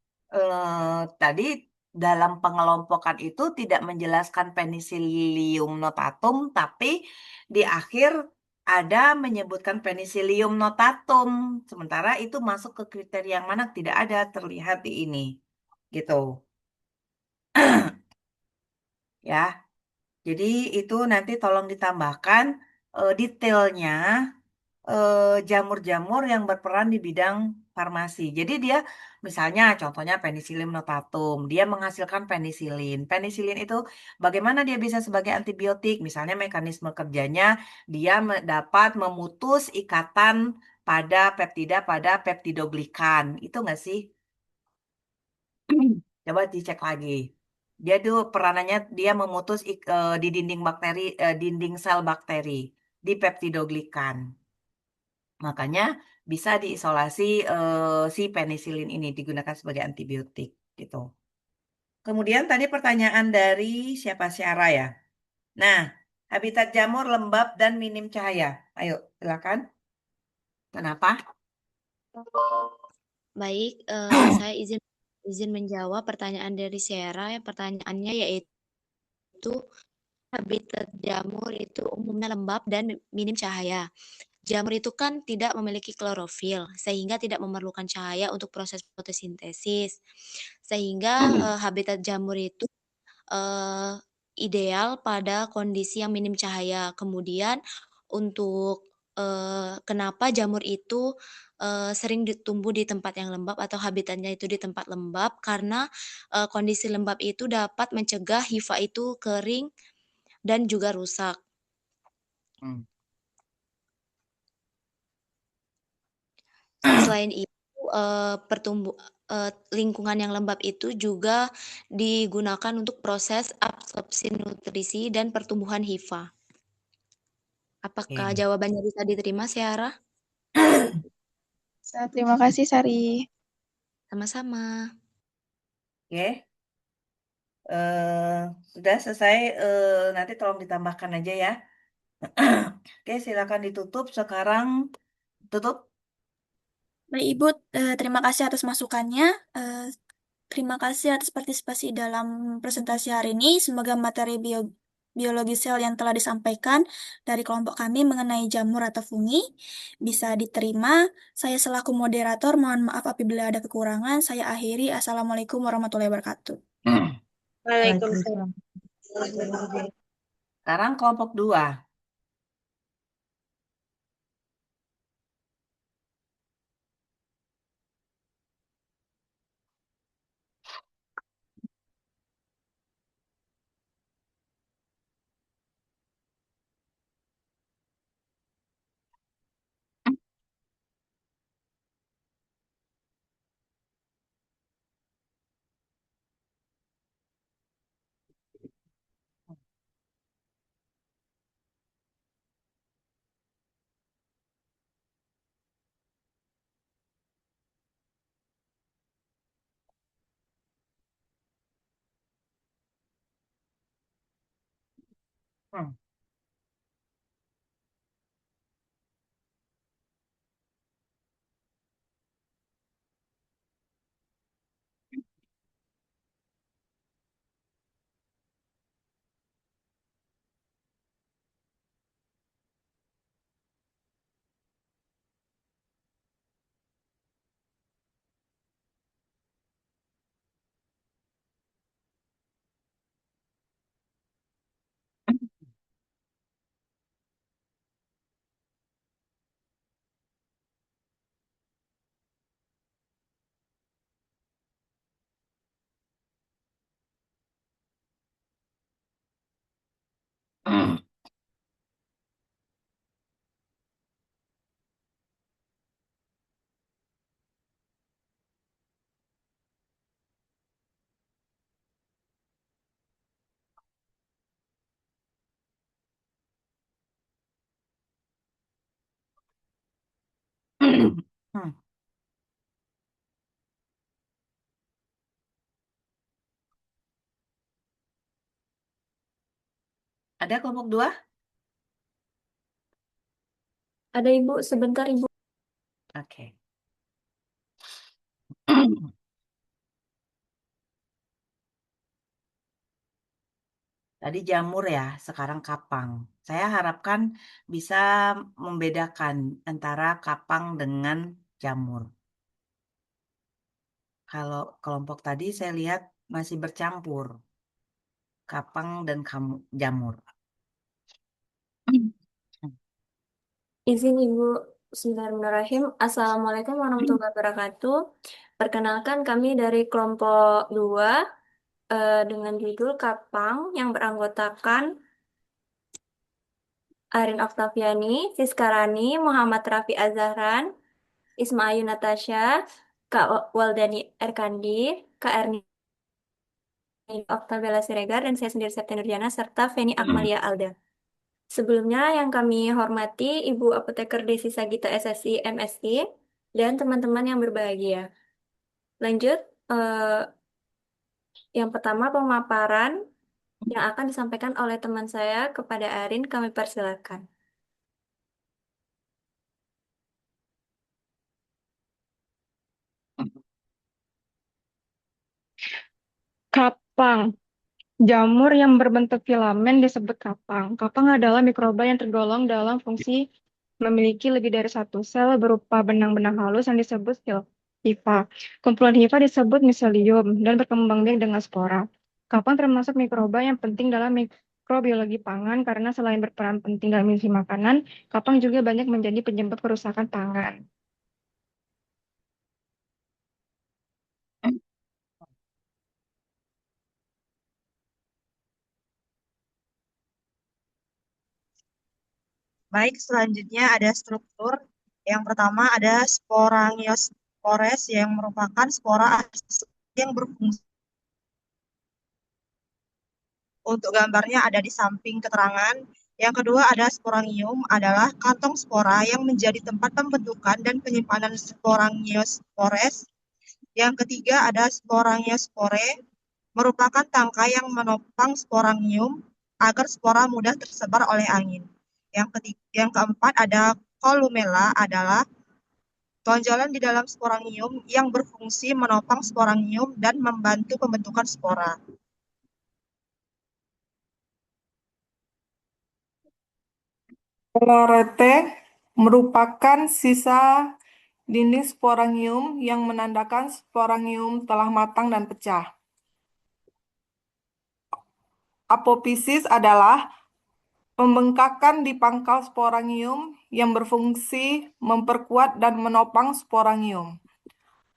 tadi dalam pengelompokan itu tidak menjelaskan Penicillium notatum, tapi di akhir ada menyebutkan Penicillium notatum. Sementara itu masuk ke kriteria yang mana tidak ada terlihat di ini. Gitu. Ya. Jadi itu nanti tolong ditambahkan detailnya jamur-jamur yang berperan di bidang farmasi. Jadi dia misalnya contohnya Penicillium notatum, dia menghasilkan penisilin. Penisilin itu bagaimana dia bisa sebagai antibiotik? Misalnya mekanisme kerjanya dia dapat memutus ikatan pada peptida pada peptidoglikan. Itu enggak sih? Coba dicek lagi. Dia tuh peranannya dia memutus di dinding bakteri, dinding sel bakteri di peptidoglikan. Makanya bisa diisolasi si penisilin ini digunakan sebagai antibiotik gitu. Kemudian tadi pertanyaan dari siapa Syara ya. Nah, habitat jamur lembab dan minim cahaya. Ayo, silakan. Kenapa? Baik, saya izin menjawab pertanyaan dari Sierra. Pertanyaannya yaitu habitat jamur itu umumnya lembab dan minim cahaya. Jamur itu kan tidak memiliki klorofil, sehingga tidak memerlukan cahaya untuk proses fotosintesis. Sehingga habitat jamur itu eh, ideal pada kondisi yang minim cahaya. Kemudian untuk kenapa jamur itu sering tumbuh di tempat yang lembab atau habitatnya itu di tempat lembab karena kondisi lembab itu dapat mencegah hifa itu kering dan juga rusak. Hmm. Selain itu, lingkungan yang lembab itu juga digunakan untuk proses absorpsi nutrisi dan pertumbuhan hifa. Apakah Oke. jawabannya bisa diterima, Syara? Terima kasih, Sari. Sama-sama. Oke. Eh, sudah selesai. Nanti tolong ditambahkan aja ya. Oke, silakan ditutup. Sekarang tutup. Baik, Ibu, terima kasih atas masukannya. Eh, Terima kasih atas partisipasi dalam presentasi hari ini. Semoga materi biologi sel yang telah disampaikan dari kelompok kami mengenai jamur atau fungi bisa diterima. Saya selaku moderator, mohon maaf apabila ada kekurangan. Saya akhiri. Assalamualaikum warahmatullahi wabarakatuh. Waalaikumsalam. Sekarang kelompok 2. Hmm. Hmm. Ada kelompok 2? Ada Ibu, sebentar Ibu. Oke. Tadi jamur ya, sekarang kapang. Saya harapkan bisa membedakan antara kapang dengan jamur. Kalau kelompok tadi saya lihat masih bercampur, kapang dan jamur. Izin Ibu, Bismillahirrahmanirrahim. Assalamualaikum warahmatullahi wabarakatuh. Perkenalkan kami dari kelompok 2 dengan judul Kapang yang beranggotakan Arin Oktaviani, Fiskarani, Muhammad Rafi Azahran, Ismail Natasha, Kak Waldani Erkandi, Kak Erni Oktaviala Siregar, dan saya sendiri Septian Nurjana, serta Feni Akmalia Alda. Sebelumnya yang kami hormati Ibu Apoteker Desi Sagita SSI MSI dan teman-teman yang berbahagia. Lanjut, yang pertama pemaparan yang akan disampaikan oleh teman saya kepada Arin, kami persilakan. Kapang. Jamur yang berbentuk filamen disebut kapang. Kapang adalah mikroba yang tergolong dalam fungsi memiliki lebih dari satu sel berupa benang-benang halus yang disebut hifa. Kumpulan hifa disebut miselium dan berkembang biak dengan spora. Kapang termasuk mikroba yang penting dalam mikrobiologi pangan karena selain berperan penting dalam industri makanan, kapang juga banyak menjadi penyebab kerusakan pangan. Baik, selanjutnya ada struktur. Yang pertama ada Sporangiospores yang merupakan spora yang berfungsi. Untuk gambarnya ada di samping keterangan. Yang kedua ada sporangium, adalah kantong spora yang menjadi tempat pembentukan dan penyimpanan sporangiospores. Yang ketiga ada sporangiospore, merupakan tangkai yang menopang sporangium agar spora mudah tersebar oleh angin. Yang keempat ada kolumella adalah tonjolan di dalam sporangium yang berfungsi menopang sporangium dan membantu pembentukan spora. Polarete merupakan sisa dinding sporangium yang menandakan sporangium telah matang dan pecah. Apofisis adalah pembengkakan di pangkal sporangium yang berfungsi memperkuat dan menopang sporangium.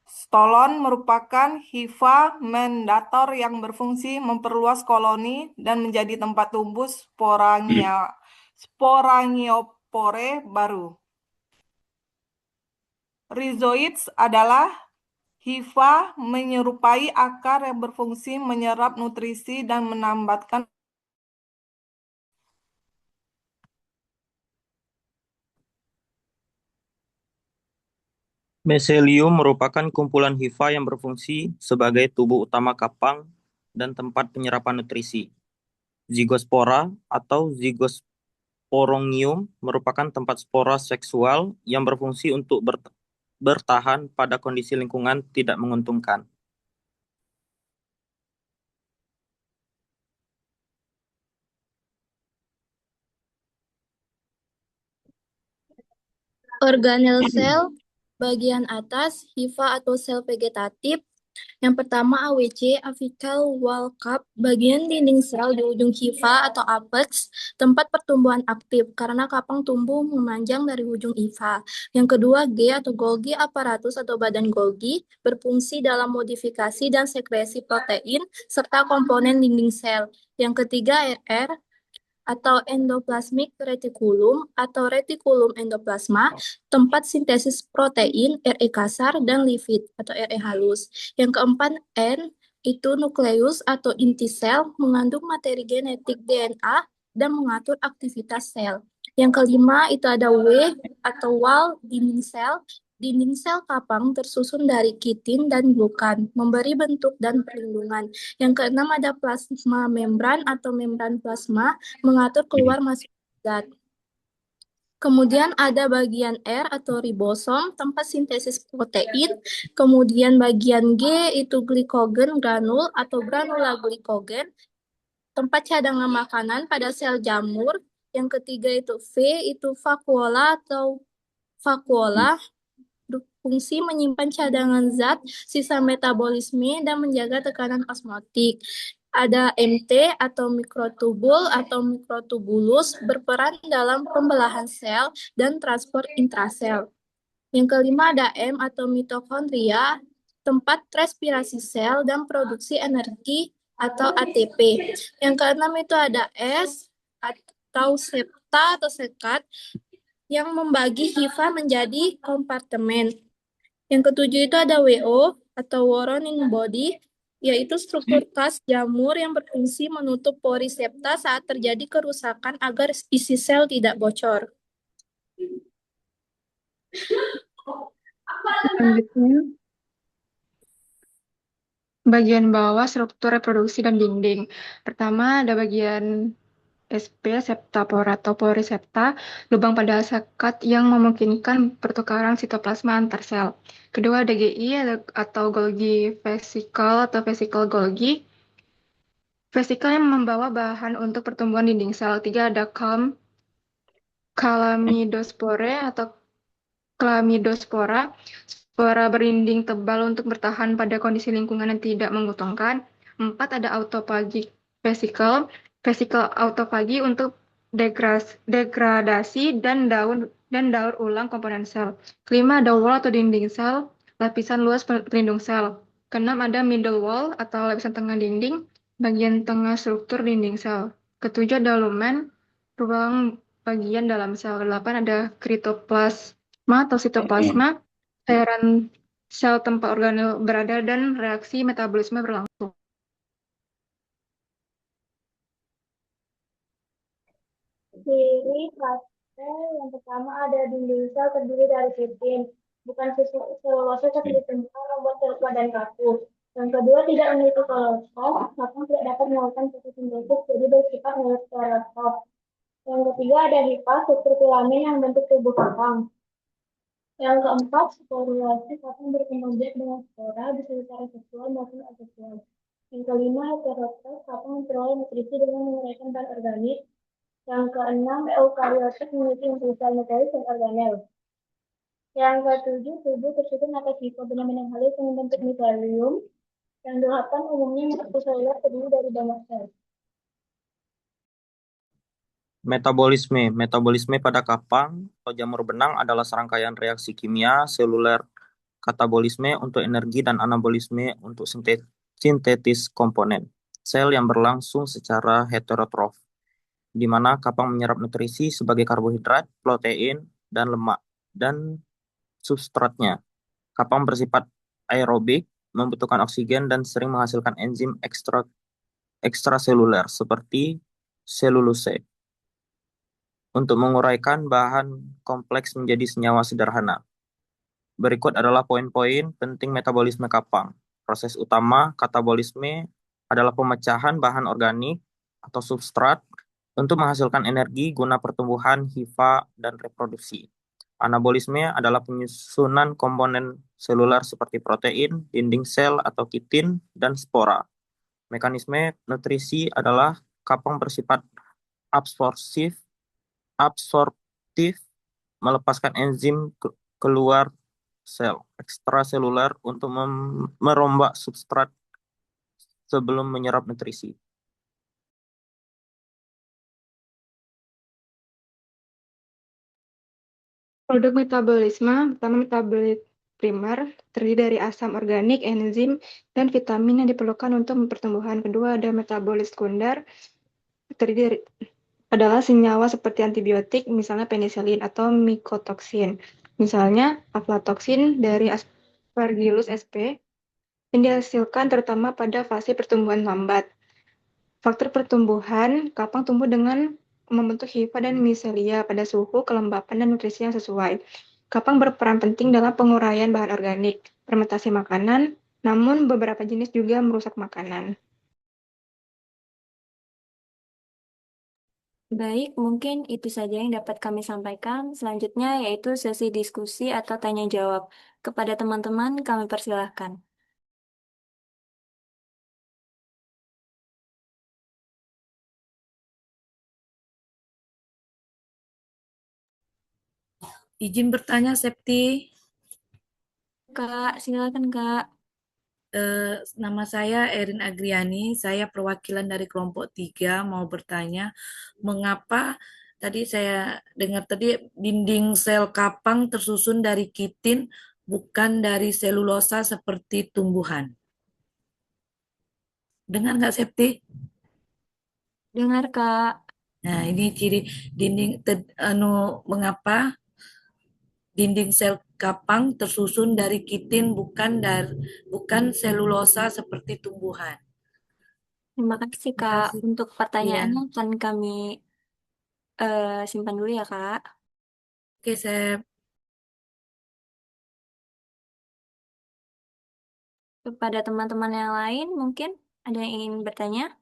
Stolon merupakan hifa mendator yang berfungsi memperluas koloni dan menjadi tempat tumbuh sporangiopore baru. Rhizoids adalah hifa menyerupai akar yang berfungsi menyerap nutrisi dan menambatkan. Meselium merupakan kumpulan hifa yang berfungsi sebagai tubuh utama kapang dan tempat penyerapan nutrisi. Zigospora atau zigosporongium merupakan tempat spora seksual yang berfungsi untuk bertahan pada kondisi lingkungan tidak menguntungkan. Organel sel, bagian atas, hifa atau sel vegetatif. Yang pertama AWC, apical wall cup, bagian dinding sel di ujung hifa atau apex, tempat pertumbuhan aktif karena kapang tumbuh memanjang dari ujung hifa. Yang kedua G atau Golgi apparatus atau badan Golgi, berfungsi dalam modifikasi dan sekresi protein serta komponen dinding sel. Yang ketiga RR atau endoplasmic reticulum atau retikulum endoplasma, tempat sintesis protein, RE kasar, dan lipid atau RE halus. Yang keempat, N itu nukleus atau inti sel, mengandung materi genetik DNA dan mengatur aktivitas sel. Yang kelima itu ada W atau wall dinding sel. Dinding sel kapang tersusun dari kitin dan glukan, memberi bentuk dan perlindungan. Yang keenam ada plasma membran atau membran plasma, mengatur keluar masuk zat. Kemudian ada bagian R atau ribosom, tempat sintesis protein. Kemudian bagian G itu glikogen granul atau granula glikogen, tempat cadangan makanan pada sel jamur. Yang ketiga itu V itu vakuola atau vakuola, berfungsi menyimpan cadangan zat, sisa metabolisme, dan menjaga tekanan osmotik. Ada MT atau mikrotubul atau mikrotubulus, berperan dalam pembelahan sel dan transport intrasel. Yang kelima ada M atau mitokondria, tempat respirasi sel dan produksi energi atau ATP. Yang keenam itu ada S atau septa atau sekat, yang membagi hifa menjadi kompartemen. Yang ketujuh itu ada WO atau Woronin body, yaitu struktur khas jamur yang berfungsi menutup pori septa saat terjadi kerusakan agar isi sel tidak bocor. Selanjutnya, bagian bawah struktur reproduksi dan dinding. Pertama ada bagian SP, septapora atau pori septa, lubang pada sekat yang memungkinkan pertukaran sitoplasma antar sel. Kedua ada GI atau Golgi vesicle atau vesicle Golgi, vesicle yang membawa bahan untuk pertumbuhan dinding sel. Tiga ada chlamydospore atau chlamydospora, spora berinding tebal untuk bertahan pada kondisi lingkungan yang tidak menguntungkan. 4 ada autophagic vesicle, vesicle autofagi untuk degradasi dan daur ulang komponen sel. Kelima ada wall atau dinding sel, lapisan luas pelindung sel. Keenam ada middle wall atau lapisan tengah dinding, bagian tengah struktur dinding sel. Ketujuh ada lumen, ruang bagian dalam sel. Kedelapan ada cryptoplasma atau sitoplasma, cairan sel tempat organel berada dan reaksi metabolisme berlangsung. Ciri fase yang pertama ada dinding sel terdiri dari kitin, bukan selulosa seperti tumbuhan membuat sel kuat dan kaku. Yang kedua, tidak memiliki kolostrum, maka tidak dapat melakukan fotosintesis, jadi bersifat heterotrof. Yang ketiga, ada hifa, struktur filamen yang bentuk tubuh kapang. Yang keempat, sporulasi kapang berkembang biak dengan spora, bisa secara seksual maupun aseksual. Yang kelima, heterotrof, kapang memperoleh nutrisi dengan menguraikan bahan organik. Yang keenam, eukariotik memiliki inti metalik dan organel. Yang ketujuh, tubuh tersusun atas hifa benang-benang halus yang membentuk miselium. Yang delapan, umumnya multiseluler terdiri dari banyak sel. Metabolisme. Metabolisme pada kapang atau jamur benang adalah serangkaian reaksi kimia seluler katabolisme untuk energi dan anabolisme untuk sintetis komponen sel yang berlangsung secara heterotrof, di mana kapang menyerap nutrisi sebagai karbohidrat, protein, dan lemak, dan substratnya. Kapang bersifat aerobik, membutuhkan oksigen, dan sering menghasilkan enzim ekstraseluler seperti selulose untuk menguraikan bahan kompleks menjadi senyawa sederhana. Berikut adalah poin-poin penting metabolisme kapang. Proses utama katabolisme adalah pemecahan bahan organik atau substrat untuk menghasilkan energi guna pertumbuhan, hifa, dan reproduksi. Anabolisme adalah penyusunan komponen seluler seperti protein, dinding sel atau kitin, dan spora. Mekanisme nutrisi adalah kapang bersifat absorbtif, melepaskan enzim keluar sel ekstraseluler untuk merombak substrat sebelum menyerap nutrisi. Produk metabolisme, pertama metabolit primer, terdiri dari asam organik, enzim, dan vitamin yang diperlukan untuk pertumbuhan. Kedua, ada metabolit sekunder, terdiri dari adalah senyawa seperti antibiotik, misalnya penisilin atau mikotoksin. Misalnya aflatoksin dari Aspergillus sp, yang dihasilkan terutama pada fase pertumbuhan lambat. Faktor pertumbuhan, kapang tumbuh dengan membentuk hifa dan miselia pada suhu, kelembapan, dan nutrisi yang sesuai. Kapang berperan penting dalam penguraian bahan organik, fermentasi makanan, namun beberapa jenis juga merusak makanan. Baik, mungkin itu saja yang dapat kami sampaikan. Selanjutnya yaitu sesi diskusi atau tanya jawab. Kepada teman-teman kami persilahkan. Izin bertanya, Septi. Kak, silakan Kak. Nama saya Erin Agriani, saya perwakilan dari kelompok 3 mau bertanya, mengapa tadi saya dengar tadi dinding sel kapang tersusun dari kitin bukan dari selulosa seperti tumbuhan. Dengar nggak, Septi? Dengar Kak. Nah, ini ciri dinding mengapa dinding sel kapang tersusun dari kitin bukan selulosa seperti tumbuhan. Terima kasih Terima Kak. kasih. Untuk Iya. pertanyaannya akan kami simpan dulu ya Kak. Oke, Sep. Kepada teman-teman yang lain mungkin ada yang ingin bertanya?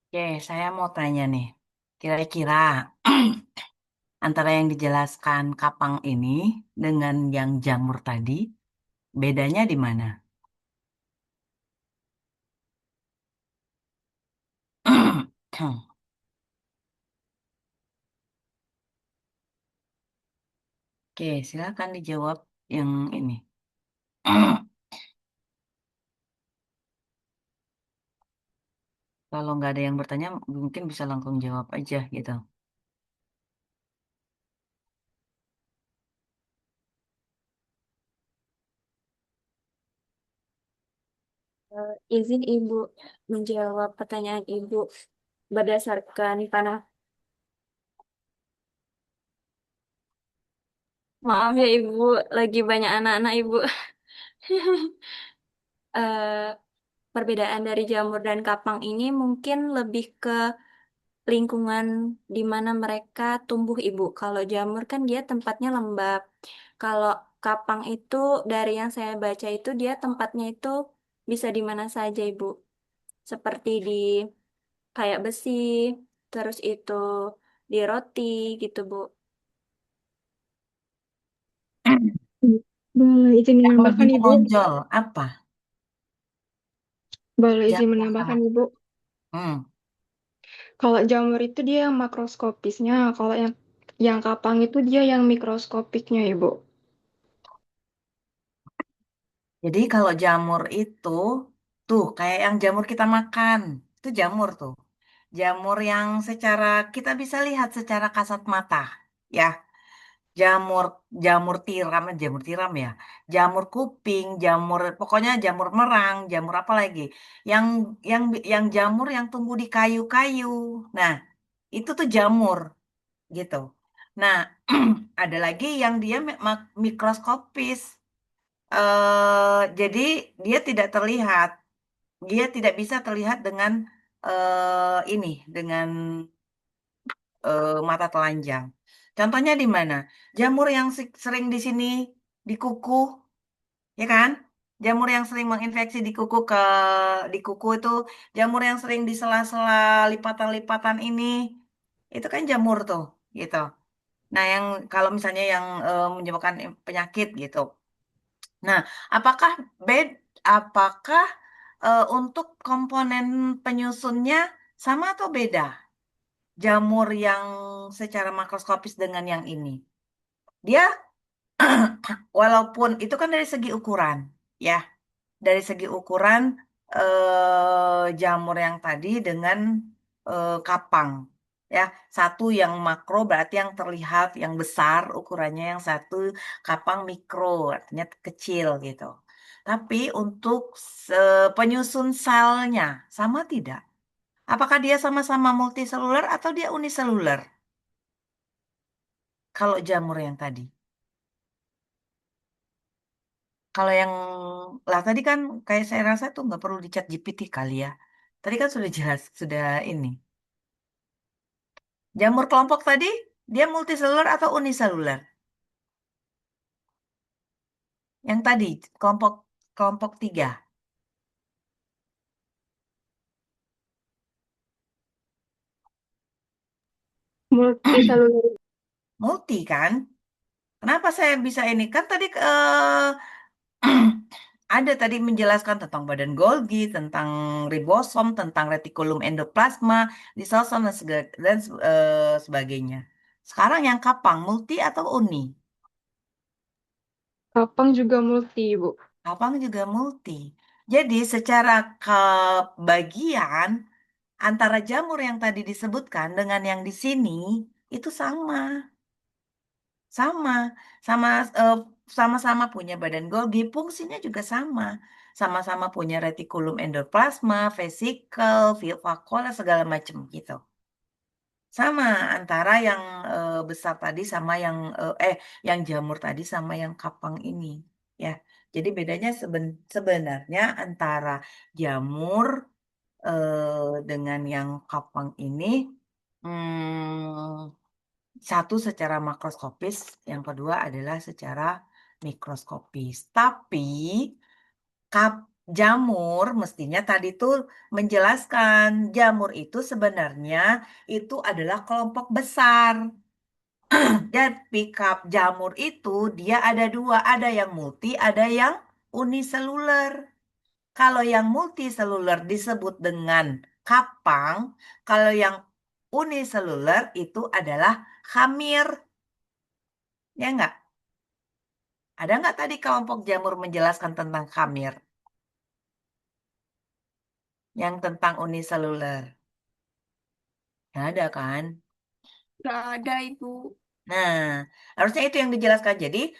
Oke, saya mau tanya nih. Kira-kira antara yang dijelaskan kapang ini dengan yang jamur tadi, bedanya di mana? Oke, silakan dijawab yang ini. Kalau nggak ada yang bertanya, mungkin bisa langsung jawab aja gitu. Izin Ibu menjawab pertanyaan Ibu berdasarkan tanah. Maaf ya Ibu, lagi banyak anak-anak Ibu. Eh, Perbedaan dari jamur dan kapang ini mungkin lebih ke lingkungan di mana mereka tumbuh Ibu. Kalau jamur kan dia tempatnya lembab. Kalau kapang itu dari yang saya baca itu dia tempatnya itu bisa di mana saja Ibu. Seperti di kayak besi, terus itu di roti gitu Bu. Boleh izin Yang lebih menambahkan, Ibu? menonjol apa? Boleh izin Jamur menambahkan, sama. Ibu? Hmm. Kalau jamur itu dia yang makroskopisnya, kalau yang kapang itu dia yang mikroskopiknya, Ibu. Jadi kalau jamur itu tuh kayak yang jamur kita makan, itu jamur tuh. Jamur yang secara kita bisa lihat secara kasat mata, ya. Jamur jamur tiram ya. Jamur kuping, jamur pokoknya jamur merang, jamur apa lagi? Yang yang jamur yang tumbuh di kayu-kayu. Nah, itu tuh jamur gitu. Nah, ada lagi yang dia mikroskopis. Jadi dia tidak terlihat, dia tidak bisa terlihat dengan ini, dengan mata telanjang. Contohnya di mana? Jamur yang sering di sini di kuku, ya kan? Jamur yang sering menginfeksi di kuku itu, jamur yang sering di sela-sela lipatan-lipatan ini, itu kan jamur tuh, gitu. Nah, yang kalau misalnya yang menyebabkan penyakit gitu. Nah, apakah bed, apakah untuk komponen penyusunnya sama atau beda? Jamur yang secara makroskopis dengan yang ini. Dia walaupun itu kan dari segi ukuran, ya, dari segi ukuran jamur yang tadi dengan kapang, ya, satu yang makro berarti yang terlihat yang besar ukurannya, yang satu kapang mikro artinya kecil gitu. Tapi untuk penyusun selnya sama tidak? Apakah dia sama-sama multiseluler atau dia uniseluler? Kalau jamur yang tadi. Kalau yang lah tadi kan kayak saya rasa tuh nggak perlu di chat GPT kali ya. Tadi kan sudah jelas, sudah ini. Jamur kelompok tadi dia multiseluler atau uniseluler? Yang tadi kelompok kelompok 3, Multiseluler. multi kan? Kenapa saya bisa ini? Kan tadi ada tadi menjelaskan tentang badan Golgi, tentang ribosom, tentang retikulum endoplasma, lisosom dan sebagainya. Sekarang yang kapang multi atau uni? Kapang juga multi, Ibu. Kapang juga multi. Jadi secara kebagian antara jamur yang tadi disebutkan dengan yang di sini itu sama, sama, sama eh, sama-sama punya badan Golgi, fungsinya juga sama. Sama-sama punya retikulum endoplasma, vesikel, vakuola segala macam gitu. Sama antara yang besar tadi sama yang jamur tadi sama yang kapang ini, ya. Jadi bedanya sebenarnya antara jamur dengan yang kapang ini, satu secara makroskopis, yang kedua adalah secara mikroskopis. Tapi kap jamur mestinya tadi tuh menjelaskan jamur itu sebenarnya itu adalah kelompok besar. Dan pickup jamur itu dia ada dua, ada yang multi, ada yang uniseluler. Kalau yang multiseluler disebut dengan kapang, kalau yang uniseluler itu adalah hamir. Ya enggak? Ada enggak tadi kelompok jamur menjelaskan tentang hamir? Yang tentang uniseluler? Nggak ada kan? Nggak ada, Ibu. Nah, harusnya itu yang dijelaskan. Jadi,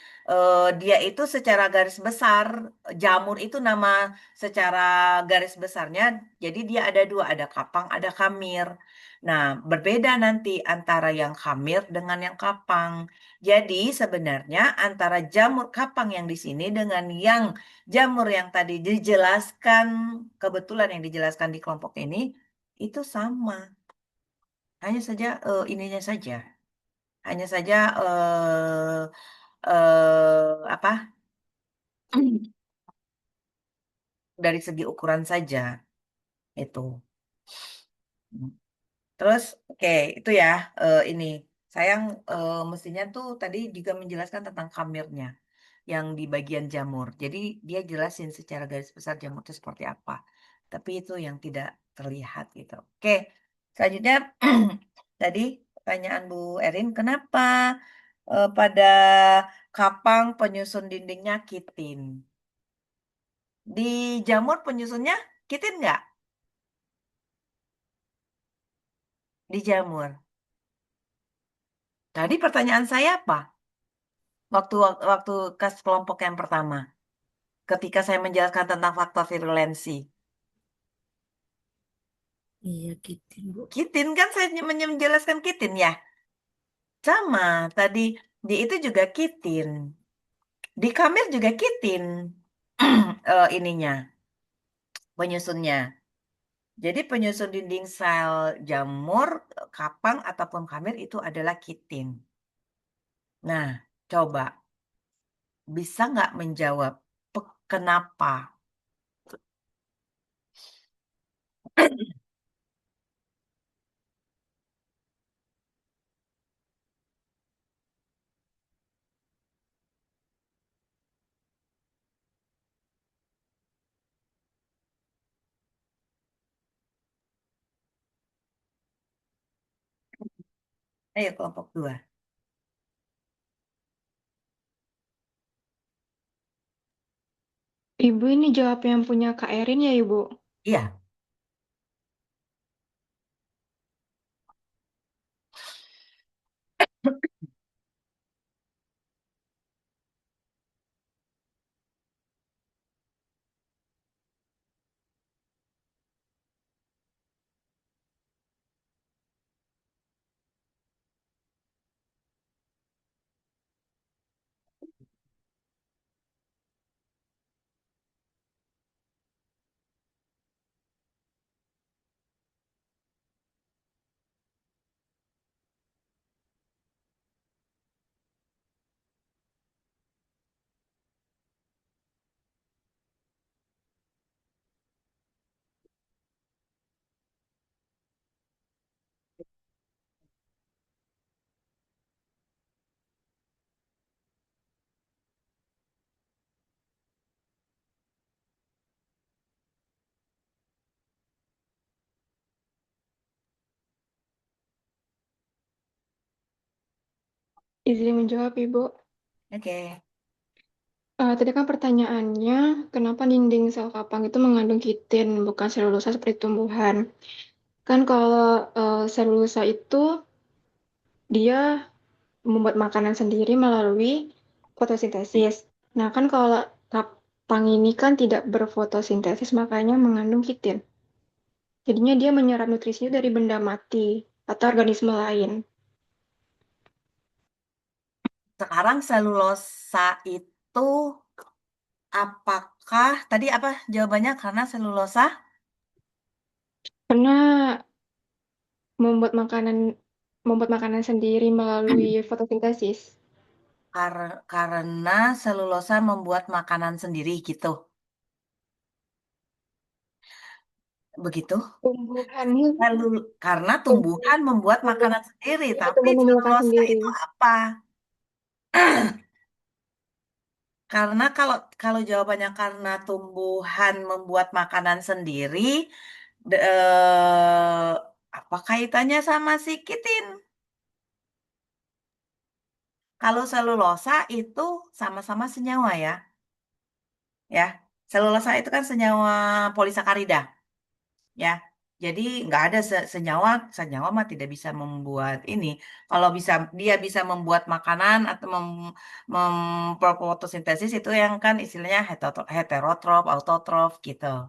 dia itu secara garis besar, jamur itu nama secara garis besarnya. Jadi dia ada dua, ada kapang, ada kamir. Nah, berbeda nanti antara yang kamir dengan yang kapang. Jadi sebenarnya antara jamur kapang yang di sini dengan yang jamur yang tadi dijelaskan, kebetulan yang dijelaskan di kelompok ini, itu sama. Hanya saja ininya saja. Hanya saja apa dari segi ukuran saja itu. Terus oke itu ya ini sayang mestinya tuh tadi juga menjelaskan tentang kamirnya yang di bagian jamur. Jadi dia jelasin secara garis besar jamur itu seperti apa. Tapi itu yang tidak terlihat gitu. Oke, selanjutnya tadi pertanyaan Bu Erin, kenapa pada kapang penyusun dindingnya kitin? Di jamur penyusunnya kitin nggak? Di jamur. Tadi pertanyaan saya apa? Waktu waktu kas kelompok yang pertama, ketika saya menjelaskan tentang faktor virulensi. Iya, kitin, Bu. Kitin kan saya menjelaskan kitin ya. Sama, tadi di itu juga kitin. Di kamir juga kitin. Ininya, penyusunnya. Jadi penyusun dinding sel jamur, kapang ataupun kamir itu adalah kitin. Nah, coba bisa nggak menjawab kenapa? Ayo kelompok dua. Ibu ini jawab yang punya Kak Erin ya, Ibu? Iya. Izin menjawab, Ibu. Oke. Tadi kan pertanyaannya, kenapa dinding sel kapang itu mengandung kitin, bukan selulosa seperti tumbuhan? Kan kalau selulosa itu dia membuat makanan sendiri melalui fotosintesis. Nah, kan kalau kapang ini kan tidak berfotosintesis, makanya mengandung kitin. Jadinya dia menyerap nutrisinya dari benda mati atau organisme lain. Sekarang selulosa itu apakah tadi apa jawabannya karena selulosa Karena membuat makanan sendiri melalui fotosintesis. karena selulosa membuat makanan sendiri gitu. Begitu? Tumbuhannya Karena tumbuh, tumbuhan membuat tumbuh, makanan sendiri, ya, tapi tumbuh memakan selulosa sendiri. itu apa? Karena kalau kalau jawabannya karena tumbuhan membuat makanan sendiri, apa kaitannya sama si kitin? Kalau selulosa itu sama-sama senyawa ya. Ya, selulosa itu kan senyawa polisakarida, ya. Jadi nggak ada senyawa, senyawa mah tidak bisa membuat ini. Kalau bisa dia bisa membuat makanan atau memfotosintesis itu yang kan istilahnya heterotrof, autotrof gitu.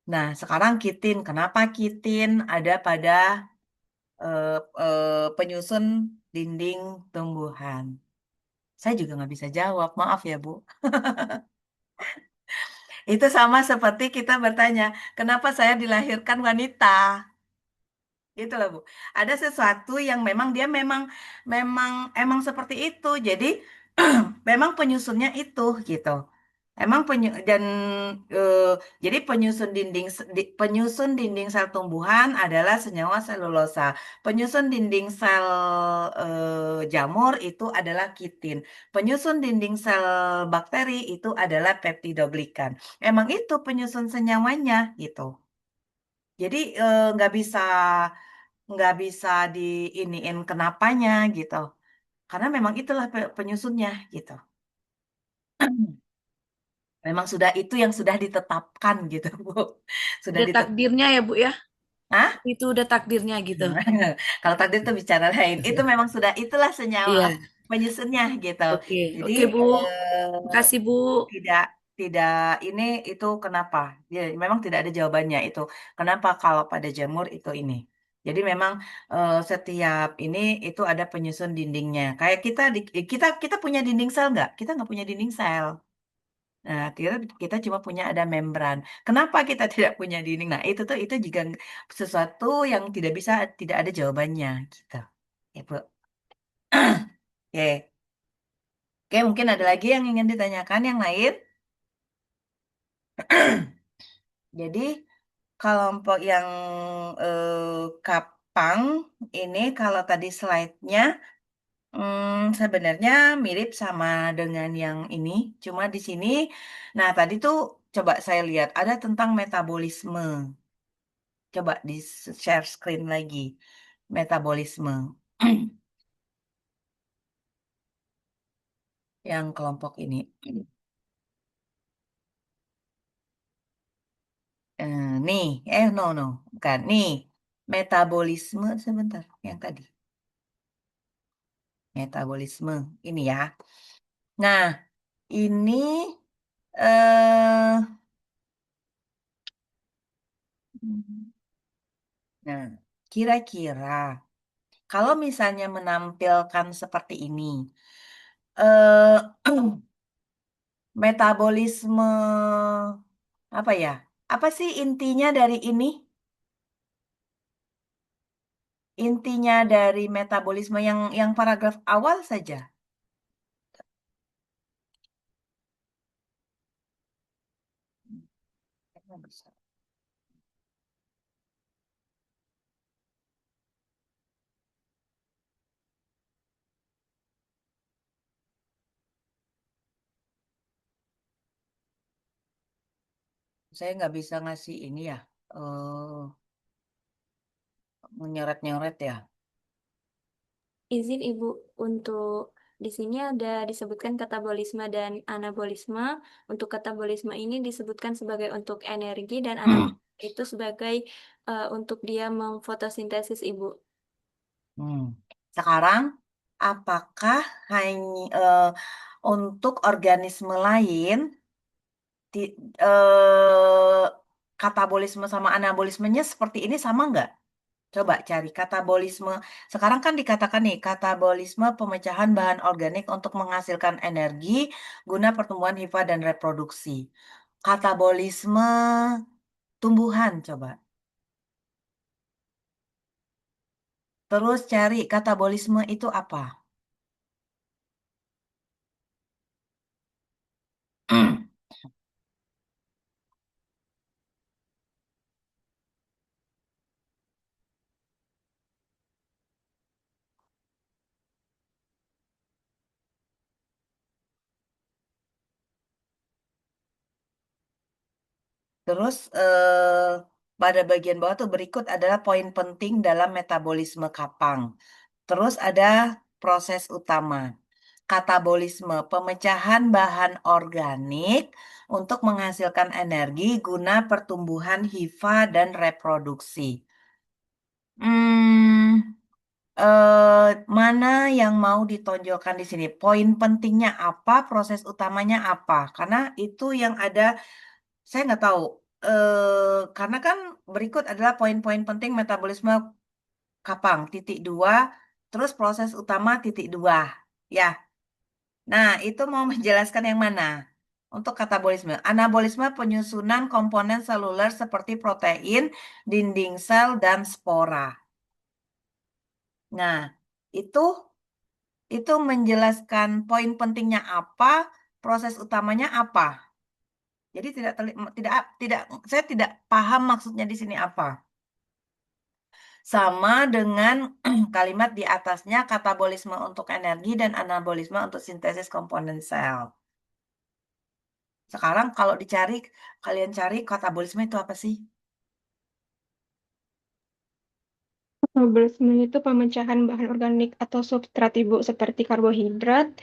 Nah, sekarang kitin. Kenapa kitin ada pada penyusun dinding tumbuhan? Saya juga nggak bisa jawab, maaf ya Bu. Itu sama seperti kita bertanya, kenapa saya dilahirkan wanita? Gitu loh Bu. Ada sesuatu yang memang dia memang memang emang seperti itu. Jadi memang penyusunnya itu gitu. Emang dan eh, jadi penyusun dinding sel tumbuhan adalah senyawa selulosa. Penyusun dinding sel jamur itu adalah kitin. Penyusun dinding sel bakteri itu adalah peptidoglikan. Emang itu penyusun senyawanya gitu. Jadi nggak bisa diiniin kenapanya gitu. Karena memang itulah penyusunnya gitu. Memang sudah itu yang sudah ditetapkan gitu, Bu. Sudah Udah ditetapkan. takdirnya ya, Bu ya? Hah? Itu udah takdirnya gitu. Kalau takdir itu bicara lain. Itu memang sudah itulah senyawa Iya. penyusunnya gitu. Oke, Jadi oke Bu. Makasih Bu. tidak tidak ini itu kenapa? Ya, memang tidak ada jawabannya itu. Kenapa kalau pada jamur itu ini? Jadi memang setiap ini itu ada penyusun dindingnya. Kayak kita punya dinding sel nggak? Kita nggak punya dinding sel. Nah, kita cuma punya ada membran. Kenapa kita tidak punya dinding? Nah, itu juga sesuatu yang tidak ada jawabannya gitu. Ya, Bu. Oke. Oke, mungkin ada lagi yang ingin ditanyakan yang lain. Jadi, kelompok yang kapang ini kalau tadi slide-nya sebenarnya mirip sama dengan yang ini, cuma di sini, nah tadi tuh coba saya lihat ada tentang metabolisme. Coba di share screen lagi, metabolisme. Yang kelompok ini. Nih, no, bukan. Nih, metabolisme sebentar, yang tadi. Metabolisme, ini ya. Nah, ini eh nah, kira-kira kalau misalnya menampilkan seperti ini, eh metabolisme apa ya? Apa sih intinya dari ini? Intinya dari metabolisme yang paragraf awal saja. Nggak bisa. Saya nggak bisa ngasih ini ya, menyoret-nyoret ya. Izin Ibu untuk di sini ada disebutkan katabolisme dan anabolisme. Untuk katabolisme ini disebutkan sebagai untuk energi dan anabolisme itu sebagai untuk dia memfotosintesis Ibu. Sekarang, apakah hanya untuk organisme lain katabolisme sama anabolismenya seperti ini sama nggak? Coba cari katabolisme. Sekarang kan dikatakan nih, katabolisme pemecahan bahan organik untuk menghasilkan energi guna pertumbuhan hifa dan reproduksi. Katabolisme tumbuhan, coba. Terus cari katabolisme itu apa? Terus pada bagian bawah tuh berikut adalah poin penting dalam metabolisme kapang. Terus ada proses utama. katabolisme, pemecahan bahan organik untuk menghasilkan energi guna pertumbuhan hifa dan reproduksi. Hmm, mana yang mau ditonjolkan di sini? Poin pentingnya apa? Proses utamanya apa? Karena itu yang ada, saya nggak tahu. Karena kan berikut adalah poin-poin penting metabolisme kapang, titik dua, terus proses utama titik dua. Ya, nah itu mau menjelaskan yang mana? Untuk katabolisme, anabolisme penyusunan komponen seluler seperti protein, dinding sel, dan spora. Nah, itu itu menjelaskan poin pentingnya apa, proses utamanya apa. Jadi tidak saya tidak paham maksudnya di sini apa. Sama dengan kalimat di atasnya katabolisme untuk energi dan anabolisme untuk sintesis komponen sel. Sekarang kalau kalian cari katabolisme itu apa sih? Metabolisme itu pemecahan bahan organik atau substrat ibu seperti karbohidrat,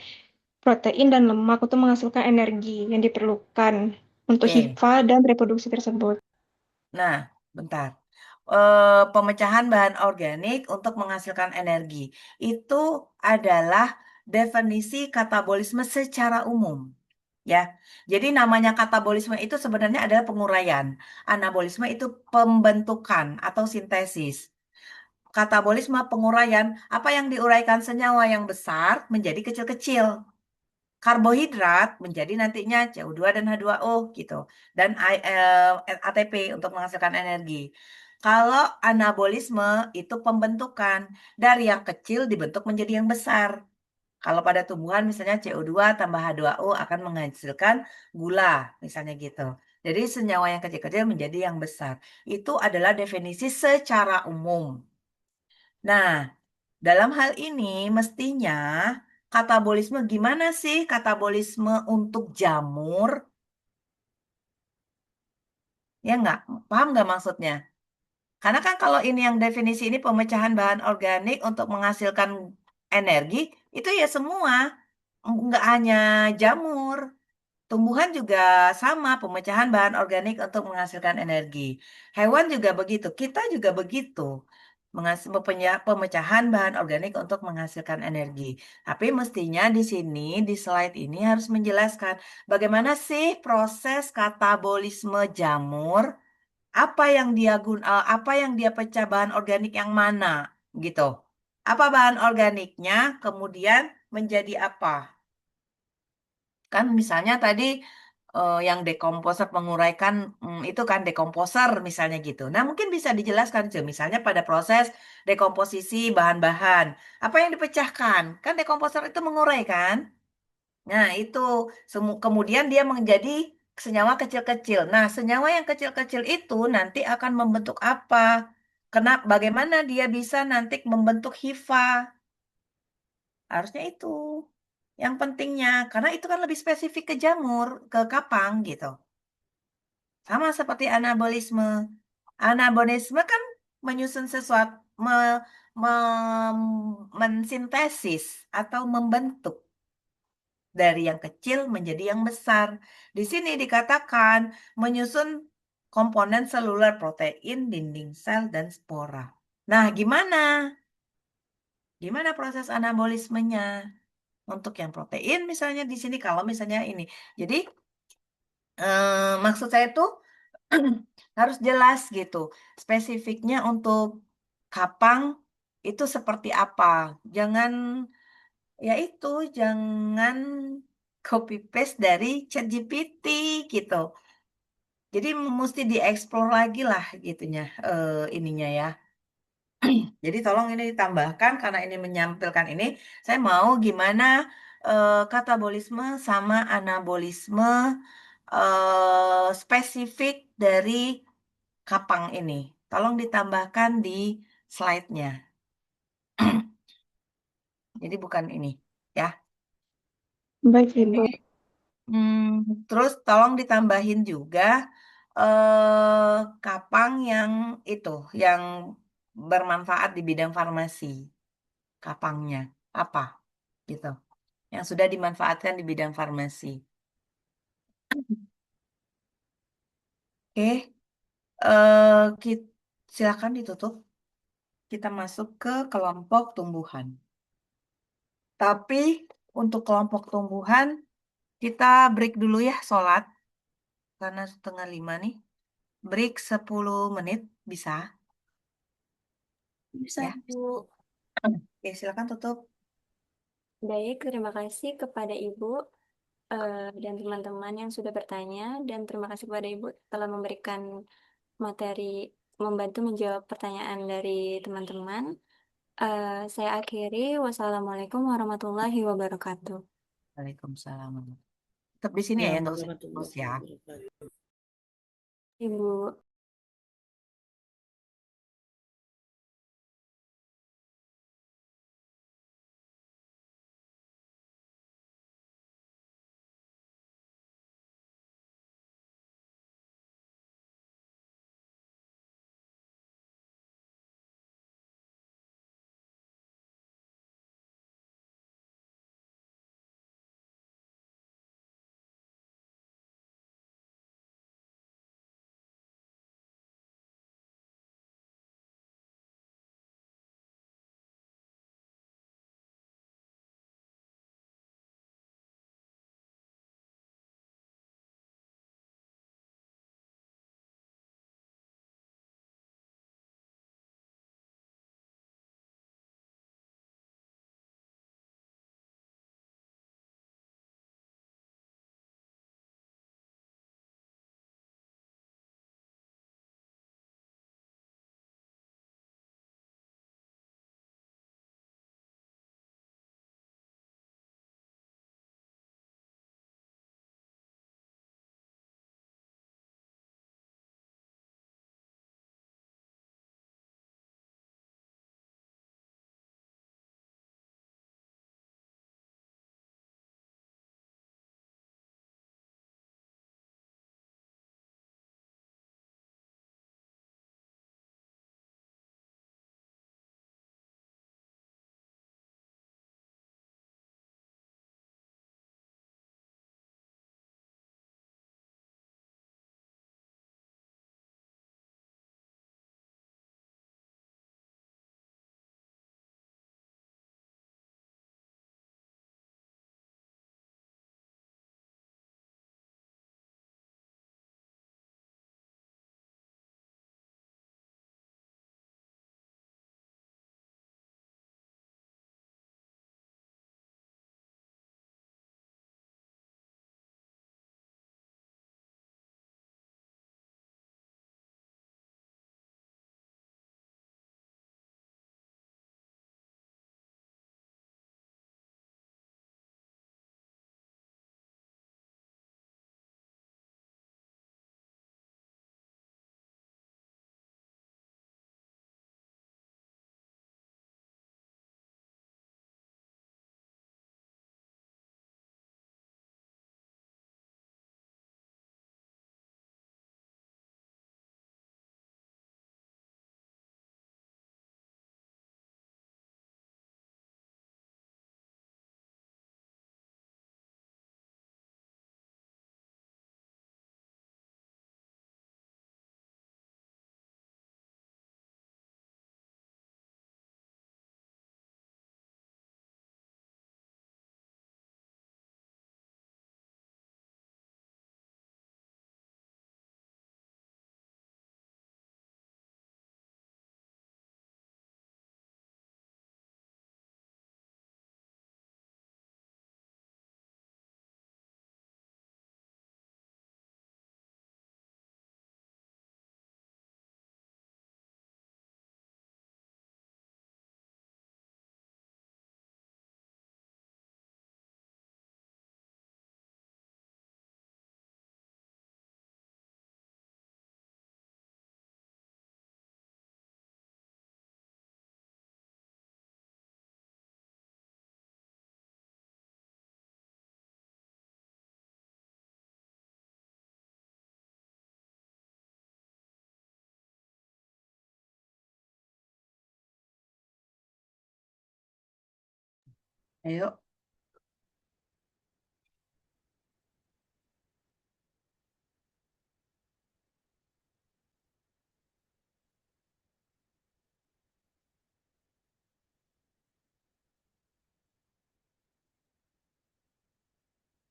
protein, dan lemak untuk menghasilkan energi yang diperlukan untuk Oke. hifa dan reproduksi tersebut. Nah, bentar. Pemecahan bahan organik untuk menghasilkan energi. Itu adalah definisi katabolisme secara umum. Ya, jadi namanya katabolisme itu sebenarnya adalah penguraian. Anabolisme itu pembentukan atau sintesis. Katabolisme penguraian, apa yang diuraikan senyawa yang besar menjadi kecil-kecil. Karbohidrat menjadi nantinya CO2 dan H2O gitu. Dan ATP untuk menghasilkan energi. Kalau anabolisme itu pembentukan dari yang kecil dibentuk menjadi yang besar. Kalau pada tumbuhan misalnya CO2 tambah H2O akan menghasilkan gula, misalnya gitu. Jadi senyawa yang kecil-kecil menjadi yang besar. Itu adalah definisi secara umum. Nah, dalam hal ini mestinya katabolisme gimana sih katabolisme untuk jamur? Ya nggak? Paham nggak maksudnya? Karena kan kalau ini yang definisi ini pemecahan bahan organik untuk menghasilkan energi, itu ya semua. Nggak hanya jamur. Tumbuhan juga sama, pemecahan bahan organik untuk menghasilkan energi. Hewan juga begitu, kita juga begitu. Pemecahan bahan organik untuk menghasilkan energi. Tapi mestinya di sini, di slide ini harus menjelaskan bagaimana sih proses katabolisme jamur, apa yang dia pecah bahan organik yang mana, gitu. Apa bahan organiknya, kemudian menjadi apa? Kan misalnya tadi yang dekomposer menguraikan itu kan dekomposer misalnya gitu. Nah, mungkin bisa dijelaskan tuh misalnya pada proses dekomposisi bahan-bahan. Apa yang dipecahkan? Kan dekomposer itu menguraikan. Nah, itu kemudian dia menjadi senyawa kecil-kecil. Nah, senyawa yang kecil-kecil itu nanti akan membentuk apa? Bagaimana dia bisa nanti membentuk hifa? Harusnya itu yang pentingnya, karena itu kan lebih spesifik ke jamur, ke kapang gitu. Sama seperti anabolisme. Anabolisme kan menyusun sesuatu, mensintesis atau membentuk dari yang kecil menjadi yang besar. Di sini dikatakan menyusun komponen seluler protein, dinding sel, dan spora. Nah, gimana? Gimana proses anabolismenya? Untuk yang protein misalnya di sini kalau misalnya ini. Jadi maksud saya tuh harus jelas gitu. Spesifiknya untuk kapang itu seperti apa. Jangan ya itu jangan copy paste dari ChatGPT gitu. Jadi mesti dieksplor lagi lah gitunya ininya ya. Jadi tolong ini ditambahkan karena ini menyampilkan ini. Saya mau gimana katabolisme sama anabolisme spesifik dari kapang ini. Tolong ditambahkan di slide-nya. Jadi bukan ini ya. Baik, Ini Ibu. terus tolong ditambahin juga kapang yang itu yang bermanfaat di bidang farmasi. Kapangnya apa gitu. yang sudah dimanfaatkan di bidang farmasi. Oke, silakan ditutup. Kita masuk ke kelompok tumbuhan. Tapi untuk kelompok tumbuhan, kita break dulu ya sholat. Karena 4:30 nih. Break 10 menit, bisa? Bisa, Ya. Bu. Oke, silakan tutup. Baik, terima kasih kepada Ibu dan teman-teman yang sudah bertanya, dan terima kasih kepada Ibu telah memberikan materi, membantu menjawab pertanyaan dari teman-teman. Saya akhiri. Wassalamualaikum warahmatullahi wabarakatuh. Waalaikumsalam. Tetap di sini ya, nggak usah terus ya. Ibu. Ayo.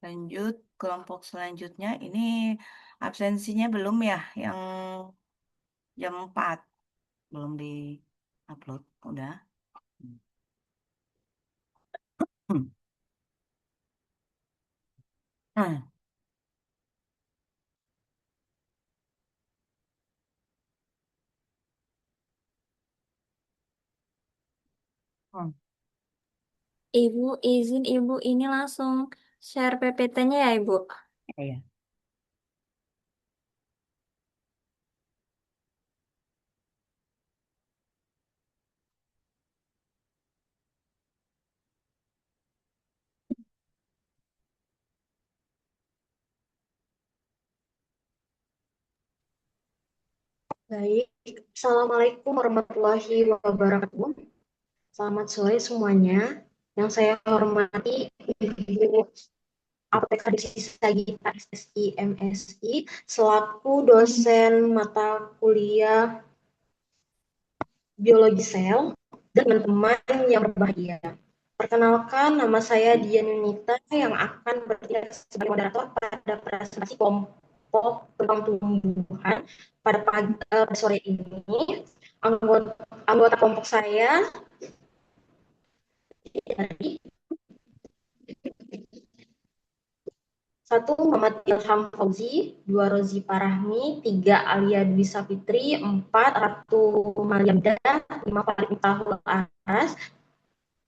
Lanjut kelompok selanjutnya. Ini absensinya belum ya, yang jam 4. Belum di upload. Udah. Hmm. Hmm. Hmm. Ibu, izin Ibu ini langsung share PPT-nya ya Ibu. Iya. Baik, Assalamualaikum warahmatullahi wabarakatuh. Selamat sore semuanya. Yang saya hormati Ibu Apoteker Sagita SSI MSI selaku dosen mata kuliah biologi sel dan teman-teman yang berbahagia. Perkenalkan, nama saya Dian Yunita yang akan bertindak sebagai moderator pada presentasi kelompok tentang tumbuhan pada sore ini. Anggota kelompok saya dari 1. Muhammad Ilham Fauzi, 2. Rozi Parahmi, 3. Alia Dwi Sapitri, 4. Ratu Maliamda, 5. Farid Miftahul Aras,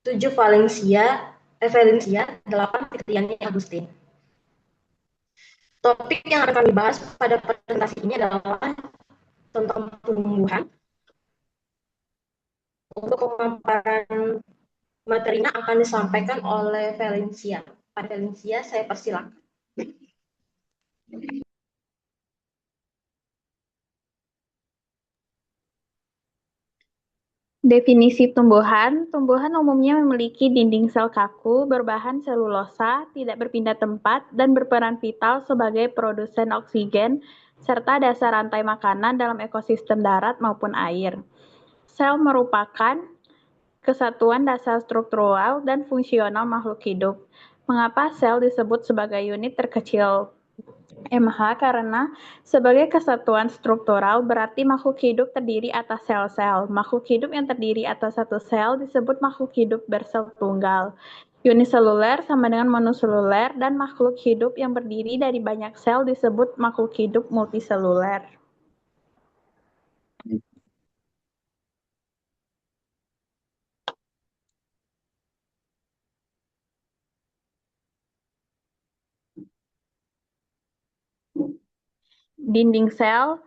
7. Valencia, 8. Fitriani Agustin. Topik yang akan kami bahas pada presentasi ini adalah tentang tumbuhan. Untuk pemaparan materinya akan disampaikan oleh Valencia. Pak Valencia, saya persilakan. Definisi tumbuhan. Tumbuhan umumnya memiliki dinding sel kaku, berbahan selulosa, tidak berpindah tempat, dan berperan vital sebagai produsen oksigen, serta dasar rantai makanan dalam ekosistem darat maupun air. Sel merupakan kesatuan dasar struktural dan fungsional makhluk hidup. Mengapa sel disebut sebagai unit terkecil MH? Karena sebagai kesatuan struktural berarti makhluk hidup terdiri atas sel-sel. Makhluk hidup yang terdiri atas satu sel disebut makhluk hidup bersel tunggal. Uniseluler sama dengan monoseluler, dan makhluk hidup yang berdiri dari banyak sel disebut makhluk hidup multiseluler. Dinding sel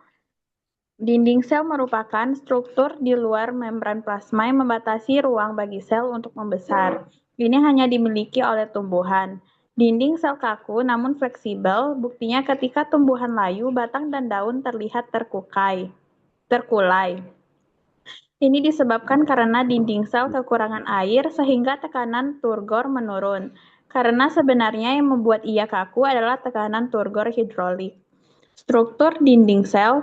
merupakan struktur di luar membran plasma yang membatasi ruang bagi sel untuk membesar. Ini hanya dimiliki oleh tumbuhan. Dinding sel kaku namun fleksibel, buktinya ketika tumbuhan layu, batang dan daun terlihat terkulai. Ini disebabkan karena dinding sel kekurangan air sehingga tekanan turgor menurun. Karena sebenarnya yang membuat ia kaku adalah tekanan turgor hidrolik. Struktur dinding sel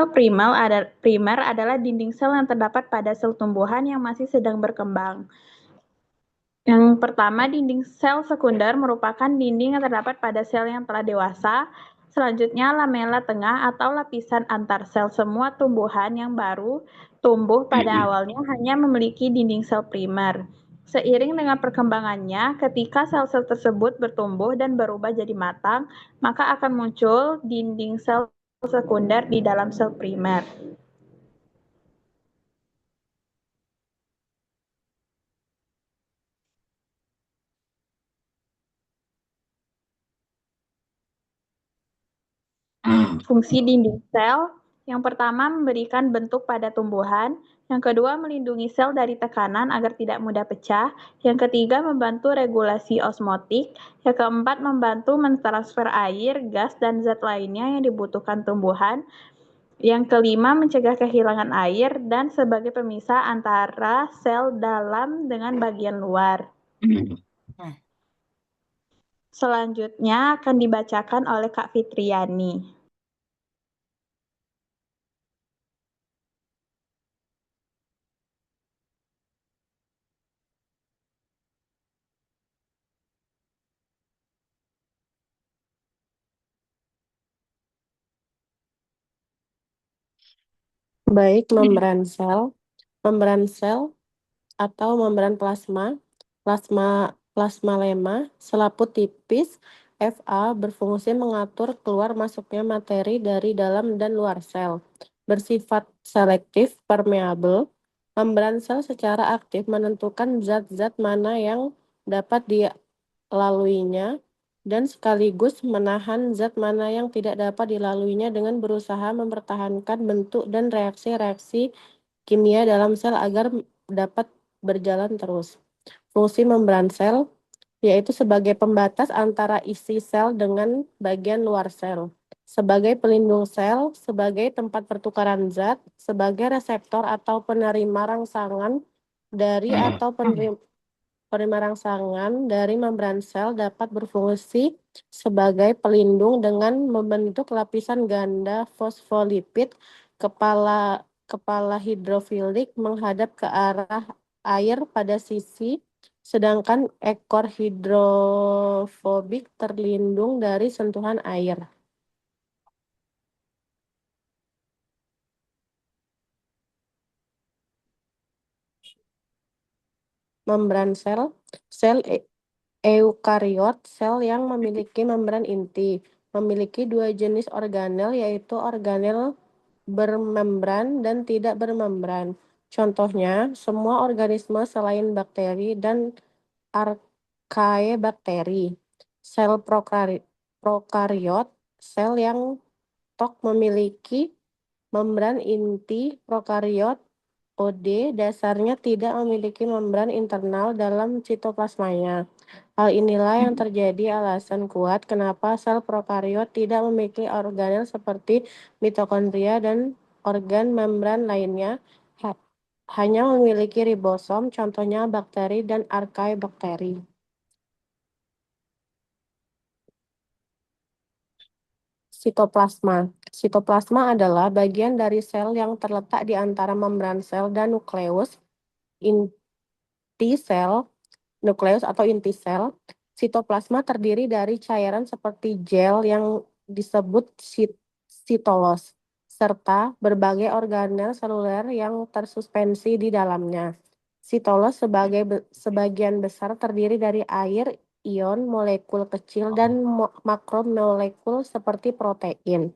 primer adalah dinding sel yang terdapat pada sel tumbuhan yang masih sedang berkembang. Yang pertama, dinding sel sekunder merupakan dinding yang terdapat pada sel yang telah dewasa. Selanjutnya, lamela tengah atau lapisan antar sel. Semua tumbuhan yang baru tumbuh pada awalnya hanya memiliki dinding sel primer. Seiring dengan perkembangannya, ketika sel-sel tersebut bertumbuh dan berubah jadi matang, maka akan muncul dinding sel sekunder di dalam sel primer. Fungsi dinding sel, yang pertama memberikan bentuk pada tumbuhan, yang kedua melindungi sel dari tekanan agar tidak mudah pecah, yang ketiga membantu regulasi osmotik, yang keempat membantu mentransfer air, gas, dan zat lainnya yang dibutuhkan tumbuhan, yang kelima mencegah kehilangan air, dan sebagai pemisah antara sel dalam dengan bagian luar. Selanjutnya akan dibacakan oleh Kak Fitriani. baik membran sel atau membran plasma, plasmalema, selaput tipis, Fa berfungsi mengatur keluar masuknya materi dari dalam dan luar sel. Bersifat selektif, permeabel, membran sel secara aktif menentukan zat-zat mana yang dapat dilaluinya dan sekaligus menahan zat mana yang tidak dapat dilaluinya dengan berusaha mempertahankan bentuk dan reaksi-reaksi kimia dalam sel agar dapat berjalan terus. Fungsi membran sel yaitu sebagai pembatas antara isi sel dengan bagian luar sel, sebagai pelindung sel, sebagai tempat pertukaran zat, sebagai reseptor atau penerima rangsangan dari atau penerima rangsangan dari membran sel dapat berfungsi sebagai pelindung dengan membentuk lapisan ganda fosfolipid kepala kepala hidrofilik menghadap ke arah air pada sisi, sedangkan ekor hidrofobik terlindung dari sentuhan air. Membran sel eukariot, sel yang memiliki membran inti, memiliki dua jenis organel yaitu organel bermembran dan tidak bermembran. Contohnya, semua organisme selain bakteri dan archaebakteri. Sel prokariot, sel yang memiliki membran inti prokariot OD dasarnya tidak memiliki membran internal dalam sitoplasmanya. Hal inilah yang terjadi alasan kuat kenapa sel prokariot tidak memiliki organel seperti mitokondria dan organ membran lainnya, hanya memiliki ribosom, contohnya bakteri dan archaebakteri. Sitoplasma. Sitoplasma adalah bagian dari sel yang terletak di antara membran sel dan nukleus. Inti sel, nukleus atau inti sel. Sitoplasma terdiri dari cairan seperti gel yang disebut sitolos, serta berbagai organel seluler yang tersuspensi di dalamnya. Sitolos sebagian besar terdiri dari air, ion, molekul kecil, dan makromolekul seperti protein.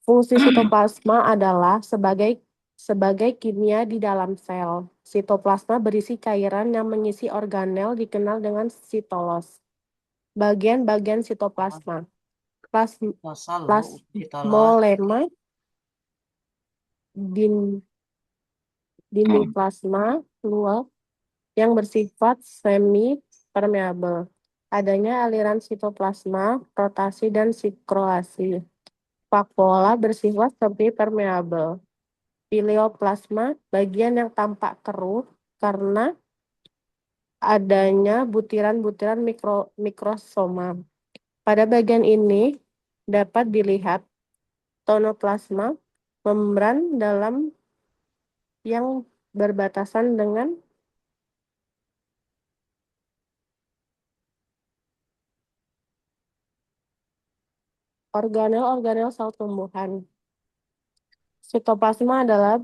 Fungsi sitoplasma adalah sebagai kimia di dalam sel. Sitoplasma berisi cairan yang mengisi organel dikenal dengan sitolos. Bagian-bagian sitoplasma. Plasmolema, dinding plasma, lual, yang bersifat semi-permeabel. Adanya aliran sitoplasma, rotasi, dan sikroasi. Vakuola bersifat semi-permeabel. Pileoplasma, bagian yang tampak keruh karena adanya butiran-butiran mikrosoma. Pada bagian ini dapat dilihat tonoplasma, membran dalam yang berbatasan dengan organel-organel sel tumbuhan. Sitoplasma adalah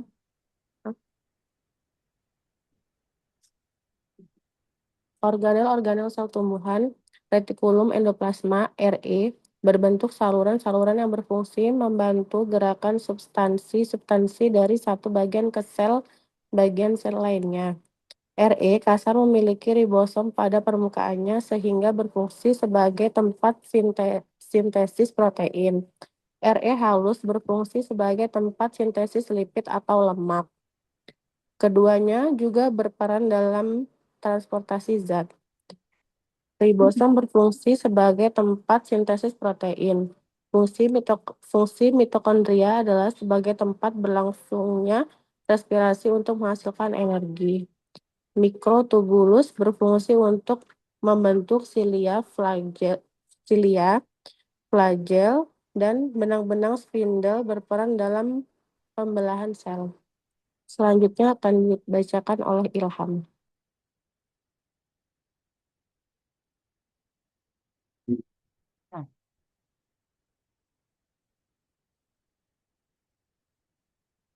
organel-organel sel tumbuhan, retikulum endoplasma, RE, berbentuk saluran-saluran yang berfungsi membantu gerakan substansi-substansi dari satu bagian ke bagian sel lainnya. RE kasar memiliki ribosom pada permukaannya sehingga berfungsi sebagai tempat sintesis protein. RE halus berfungsi sebagai tempat sintesis lipid atau lemak. Keduanya juga berperan dalam transportasi zat. Ribosom berfungsi sebagai tempat sintesis protein. Fungsi mitokondria adalah sebagai tempat berlangsungnya respirasi untuk menghasilkan energi. Mikrotubulus berfungsi untuk membentuk flagel, dan benang-benang spindle berperan dalam pembelahan sel. Selanjutnya akan dibacakan oleh Ilham.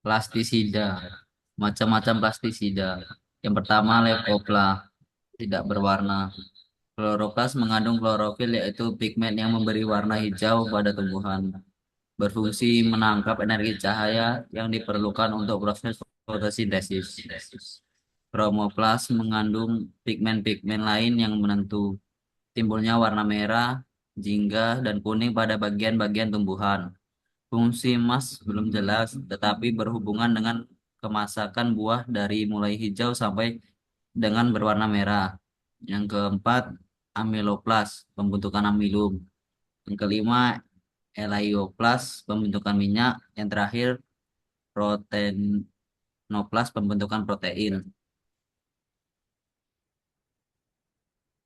Plastisida. Macam-macam plastisida. Yang pertama leukopla, tidak berwarna. Kloroplas mengandung klorofil yaitu pigmen yang memberi warna hijau pada tumbuhan. Berfungsi menangkap energi cahaya yang diperlukan untuk proses fotosintesis. Kromoplas mengandung pigmen-pigmen lain yang menentu. Timbulnya warna merah, jingga, dan kuning pada bagian-bagian tumbuhan. Fungsi emas belum jelas, tetapi berhubungan dengan kemasakan buah dari mulai hijau sampai dengan berwarna merah. Yang keempat, amiloplas, pembentukan amilum. Yang kelima, elaioplas, pembentukan minyak. Yang terakhir, proteinoplas, pembentukan protein.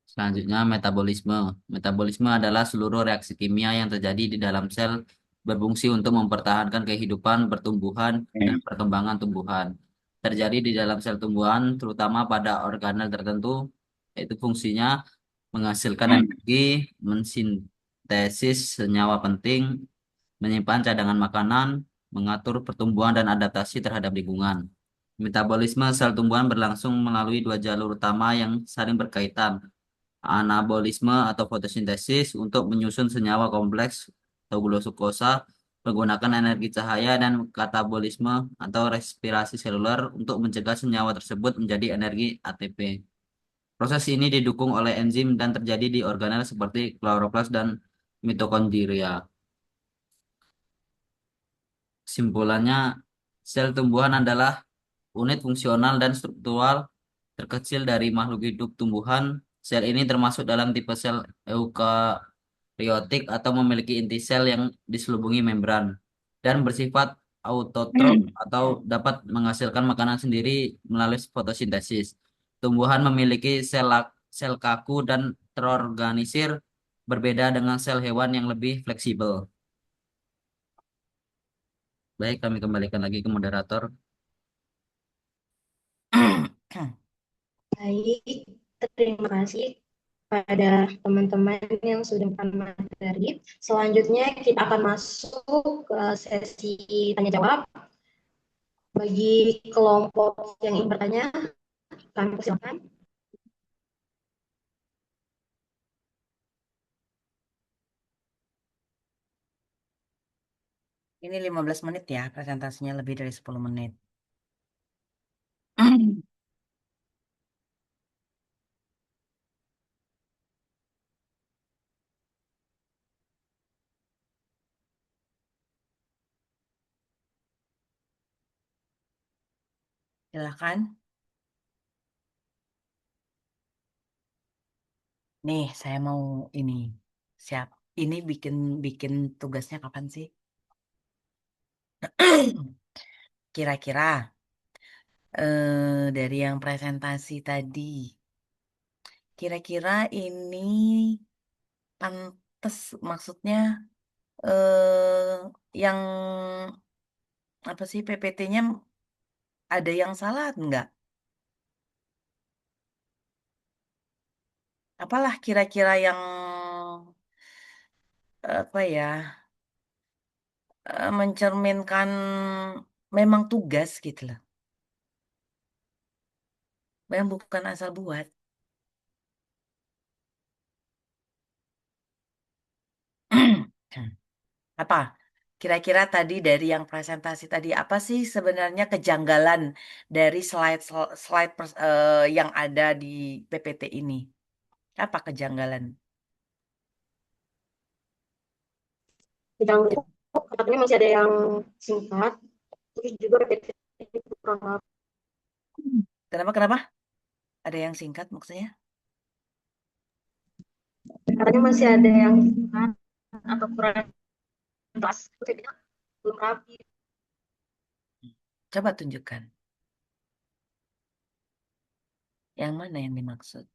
Selanjutnya, metabolisme. Metabolisme adalah seluruh reaksi kimia yang terjadi di dalam sel berfungsi untuk mempertahankan kehidupan, pertumbuhan, dan perkembangan tumbuhan. Terjadi di dalam sel tumbuhan, terutama pada organel tertentu, yaitu fungsinya menghasilkan energi, mensintesis senyawa penting, menyimpan cadangan makanan, mengatur pertumbuhan dan adaptasi terhadap lingkungan. Metabolisme sel tumbuhan berlangsung melalui dua jalur utama yang saling berkaitan, anabolisme atau fotosintesis untuk menyusun senyawa kompleks atau glukosa menggunakan energi cahaya dan katabolisme atau respirasi seluler untuk mencegah senyawa tersebut menjadi energi ATP. Proses ini didukung oleh enzim dan terjadi di organel seperti kloroplas dan mitokondria. Kesimpulannya, sel tumbuhan adalah unit fungsional dan struktural terkecil dari makhluk hidup tumbuhan. Sel ini termasuk dalam tipe sel eukariotik atau memiliki inti sel yang diselubungi membran dan bersifat autotrof atau dapat menghasilkan makanan sendiri melalui fotosintesis. Tumbuhan memiliki sel kaku dan terorganisir, berbeda dengan sel hewan yang lebih fleksibel. Baik, kami kembalikan lagi ke moderator. Baik, terima kasih pada teman-teman yang sudah materi. Selanjutnya kita akan masuk ke sesi tanya jawab. Bagi kelompok yang ingin bertanya, kami persilakan. Ini 15 menit ya, presentasinya lebih dari 10 menit. Silakan. Nih, saya mau ini. Siap. Ini bikin bikin tugasnya kapan sih? Kira-kira dari yang presentasi tadi, kira-kira ini pantes maksudnya yang apa sih PPT-nya ada yang salah enggak? Apalah kira-kira yang apa ya mencerminkan memang tugas gitu loh. Memang bukan asal buat. Apa? Kira-kira tadi dari yang presentasi tadi apa sih sebenarnya kejanggalan dari slide yang ada di PPT ini? Apa kejanggalan? Bidang katanya masih ada yang singkat, terus juga PPT kurang rapi. Kenapa? Ada yang singkat maksudnya? Katanya masih ada yang singkat atau kurang jelas, PPT-nya belum rapi. Coba tunjukkan. Yang mana yang dimaksud?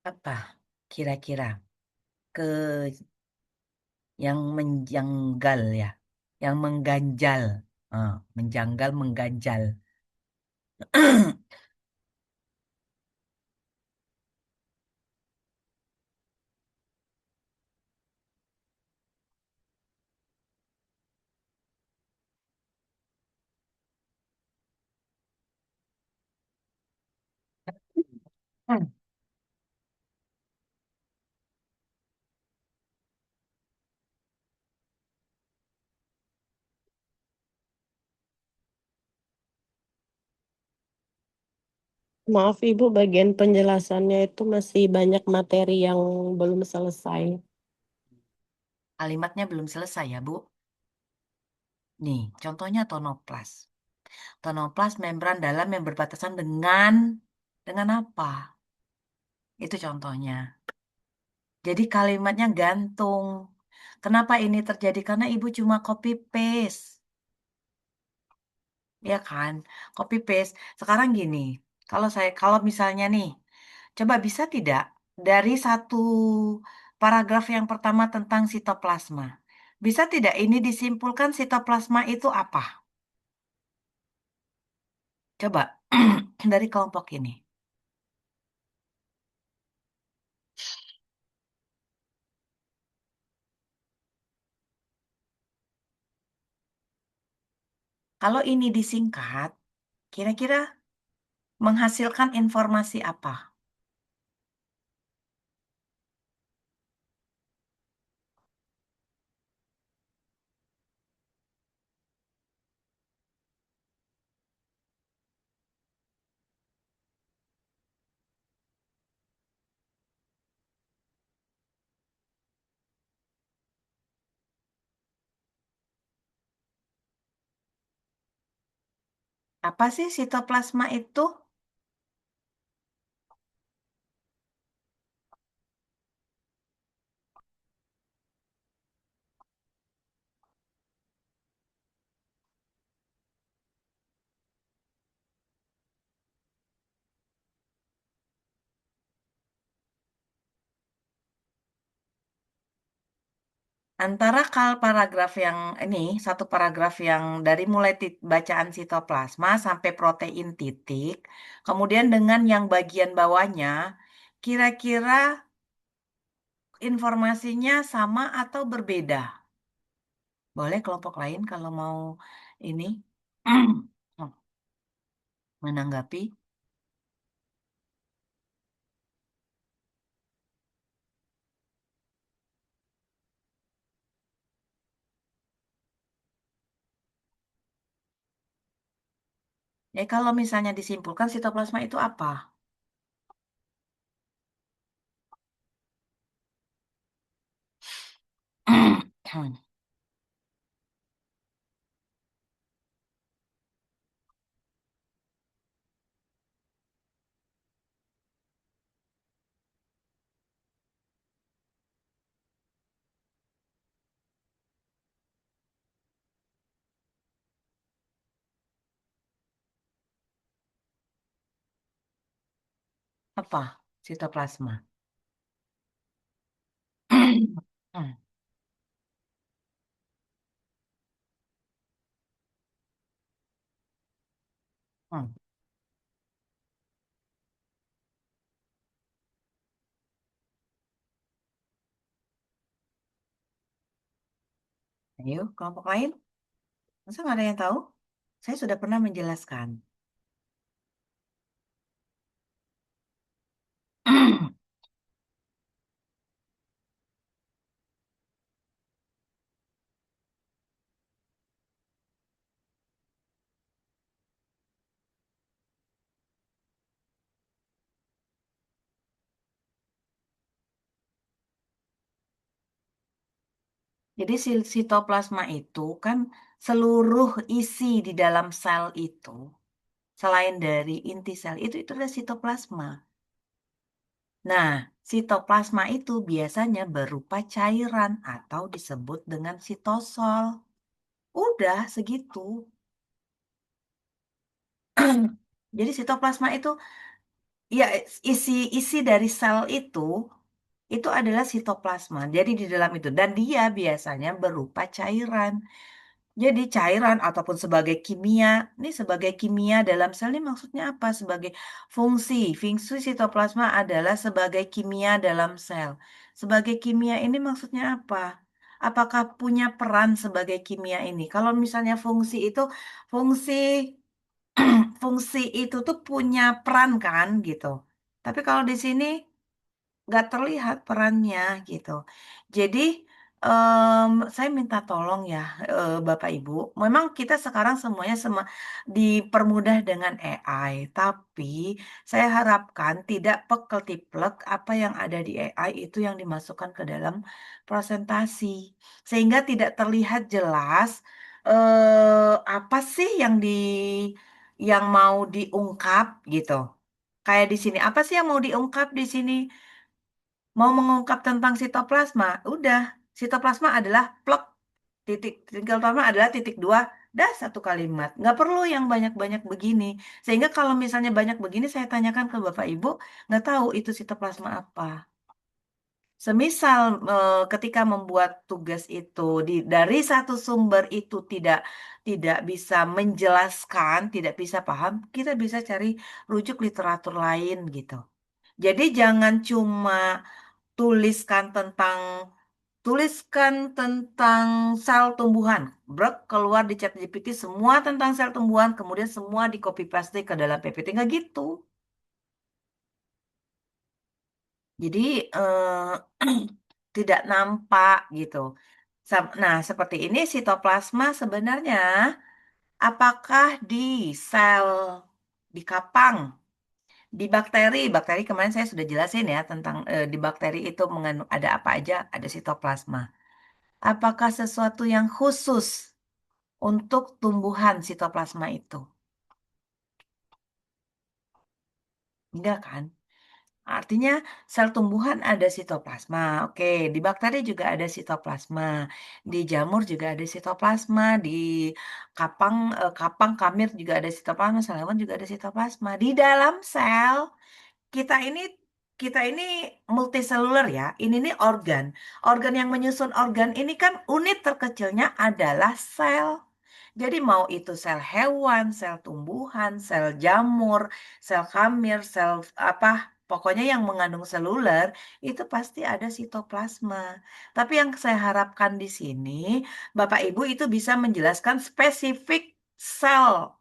Apa kira-kira ke yang menjanggal ya, yang mengganjal. Menjanggal, mengganjal. Hmm. Maaf Ibu, bagian penjelasannya itu masih banyak materi yang belum selesai. Kalimatnya belum selesai ya, Bu. Nih, contohnya tonoplas. Tonoplas membran dalam yang berbatasan dengan apa? Itu contohnya. Jadi kalimatnya gantung. Kenapa ini terjadi? Karena Ibu cuma copy paste. Ya kan? Copy paste. Sekarang gini, kalau misalnya nih, coba bisa tidak dari satu paragraf yang pertama tentang sitoplasma. Bisa tidak ini disimpulkan sitoplasma itu apa? Coba dari kelompok ini. Kalau ini disingkat, kira-kira menghasilkan informasi apa? Apa sih sitoplasma itu? Antara paragraf yang ini, satu paragraf yang dari mulai bacaan sitoplasma sampai protein titik, kemudian dengan yang bagian bawahnya, kira-kira informasinya sama atau berbeda? Boleh kelompok lain kalau mau ini menanggapi. Ya, kalau misalnya disimpulkan sitoplasma itu apa? Apa sitoplasma? Hmm, hmm. Ayo, kelompok lain? Masa nggak ada yang tahu? Saya sudah pernah menjelaskan. Jadi sitoplasma itu kan seluruh isi di dalam sel itu, selain dari inti sel itu adalah sitoplasma. Nah, sitoplasma itu biasanya berupa cairan atau disebut dengan sitosol. Udah segitu. Jadi sitoplasma itu ya isi dari sel itu adalah sitoplasma. Jadi di dalam itu dan dia biasanya berupa cairan. Jadi cairan ataupun sebagai kimia, ini sebagai kimia dalam sel ini maksudnya apa? Sebagai fungsi. Fungsi sitoplasma adalah sebagai kimia dalam sel. Sebagai kimia ini maksudnya apa? Apakah punya peran sebagai kimia ini? Kalau misalnya fungsi fungsi itu tuh punya peran kan gitu. Tapi kalau di sini nggak terlihat perannya gitu. Jadi saya minta tolong ya Bapak Ibu. Memang kita sekarang semuanya dipermudah dengan AI, tapi saya harapkan tidak pekel-tiplek apa yang ada di AI itu yang dimasukkan ke dalam presentasi, sehingga tidak terlihat jelas apa sih yang mau diungkap gitu. Kayak di sini, apa sih yang mau diungkap di sini? Mau mengungkap tentang sitoplasma, udah. Sitoplasma adalah plek, titik. Sitoplasma adalah titik dua, dah satu kalimat. Nggak perlu yang banyak-banyak begini. Sehingga kalau misalnya banyak begini, saya tanyakan ke Bapak Ibu, nggak tahu itu sitoplasma apa. Semisal ketika membuat tugas itu dari satu sumber itu tidak bisa menjelaskan, tidak bisa paham, kita bisa cari rujuk literatur lain gitu. Jadi jangan cuma tuliskan tentang tuliskan tentang sel tumbuhan. Brek keluar di ChatGPT semua tentang sel tumbuhan, kemudian semua di copy paste ke dalam PPT nggak gitu. Jadi tidak nampak gitu. Nah, seperti ini sitoplasma sebenarnya apakah di sel di kapang, di bakteri kemarin saya sudah jelasin ya tentang di bakteri itu mengandung ada apa aja, ada sitoplasma. Apakah sesuatu yang khusus untuk tumbuhan sitoplasma itu? Enggak kan? Artinya sel tumbuhan ada sitoplasma. Oke, di bakteri juga ada sitoplasma. Di jamur juga ada sitoplasma. Di kapang, kamir juga ada sitoplasma. Sel hewan juga ada sitoplasma. Di dalam sel kita ini kita ini multiseluler ya. Ini nih organ. Organ yang menyusun organ ini kan unit terkecilnya adalah sel. Jadi mau itu sel hewan, sel tumbuhan, sel jamur, sel kamir, sel apa, pokoknya yang mengandung seluler itu pasti ada sitoplasma. Tapi yang saya harapkan di sini, Bapak Ibu itu bisa menjelaskan spesifik sel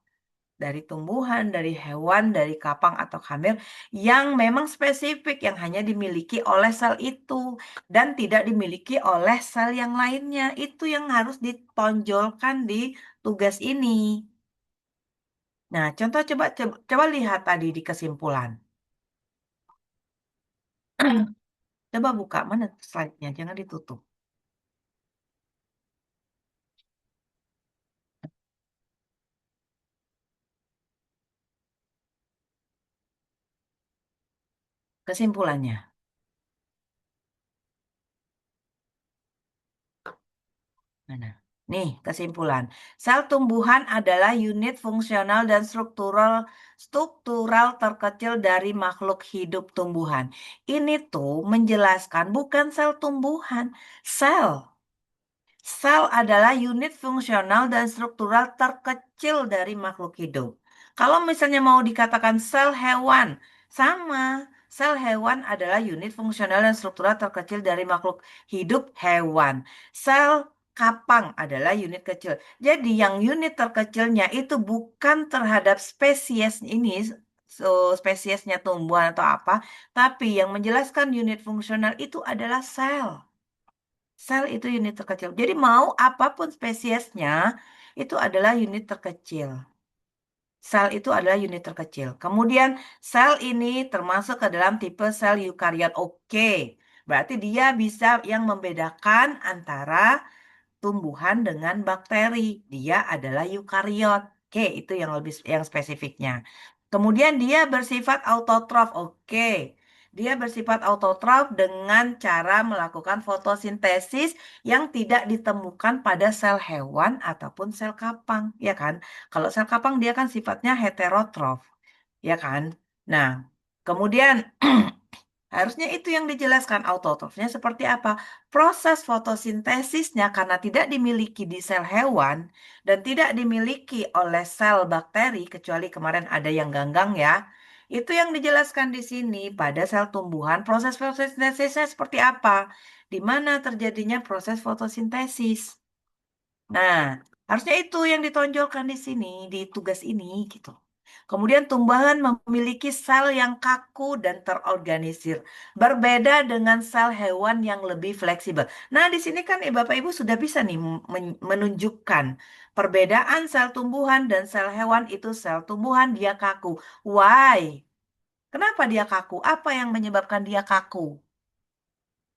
dari tumbuhan, dari hewan, dari kapang atau kamir yang memang spesifik yang hanya dimiliki oleh sel itu dan tidak dimiliki oleh sel yang lainnya. Itu yang harus ditonjolkan di tugas ini. Nah, contoh coba lihat tadi di kesimpulan. Coba buka mana slide-nya, jangan ditutup. Kesimpulannya. Mana? Nih, kesimpulan. Sel tumbuhan adalah unit fungsional dan struktural terkecil dari makhluk hidup tumbuhan. Ini tuh menjelaskan bukan sel tumbuhan, sel. Sel adalah unit fungsional dan struktural terkecil dari makhluk hidup. Kalau misalnya mau dikatakan sel hewan, sama. Sel hewan adalah unit fungsional dan struktural terkecil dari makhluk hidup hewan. Sel kapang adalah unit kecil. Jadi yang unit terkecilnya itu bukan terhadap spesies ini, spesiesnya tumbuhan atau apa, tapi yang menjelaskan unit fungsional itu adalah sel. Sel itu unit terkecil. Jadi mau apapun spesiesnya, itu adalah unit terkecil. Sel itu adalah unit terkecil. Kemudian sel ini termasuk ke dalam tipe sel eukariot. Oke, berarti dia bisa yang membedakan antara tumbuhan dengan bakteri. Dia adalah eukariot. Oke, itu yang spesifiknya. Kemudian dia bersifat autotrof. Oke. Dia bersifat autotrof dengan cara melakukan fotosintesis yang tidak ditemukan pada sel hewan ataupun sel kapang, ya kan? Kalau sel kapang dia kan sifatnya heterotrof, ya kan? Nah, Kemudian harusnya itu yang dijelaskan autotrofnya seperti apa. Proses fotosintesisnya karena tidak dimiliki di sel hewan dan tidak dimiliki oleh sel bakteri, kecuali kemarin ada yang ganggang ya. Itu yang dijelaskan di sini pada sel tumbuhan, proses fotosintesisnya seperti apa. Di mana terjadinya proses fotosintesis. Nah, harusnya itu yang ditonjolkan di sini, di tugas ini gitu. Kemudian tumbuhan memiliki sel yang kaku dan terorganisir, berbeda dengan sel hewan yang lebih fleksibel. Nah, di sini kan Bapak Ibu sudah bisa nih menunjukkan perbedaan sel tumbuhan dan sel hewan itu sel tumbuhan dia kaku. Why? Kenapa dia kaku? Apa yang menyebabkan dia kaku?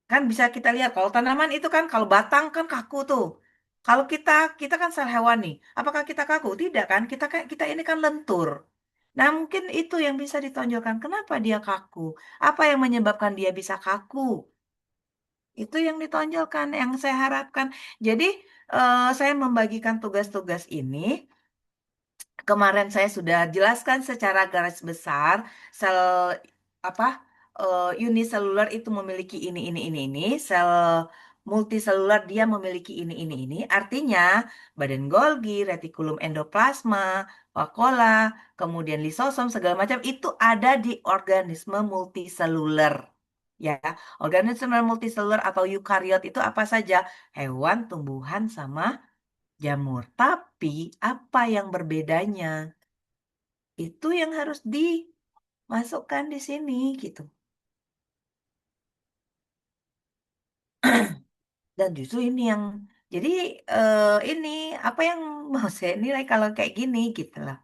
Kan bisa kita lihat kalau tanaman itu kan kalau batang kan kaku tuh. Kalau kita kan sel hewan nih. Apakah kita kaku? Tidak kan? Kita ini kan lentur. Nah, mungkin itu yang bisa ditonjolkan. Kenapa dia kaku? Apa yang menyebabkan dia bisa kaku? Itu yang ditonjolkan, yang saya harapkan. Jadi, saya membagikan tugas-tugas ini. Kemarin saya sudah jelaskan secara garis besar sel apa uniselular itu memiliki ini. Sel multiselular dia memiliki ini. Artinya badan Golgi, retikulum endoplasma, vakuola, kemudian lisosom segala macam itu ada di organisme multiselular. Ya, organisme multiselular atau eukariot itu apa saja? Hewan, tumbuhan, sama jamur. Tapi apa yang berbedanya? Itu yang harus dimasukkan di sini gitu. Dan justru ini yang jadi ini apa yang mau saya nilai kalau kayak gini gitu lah.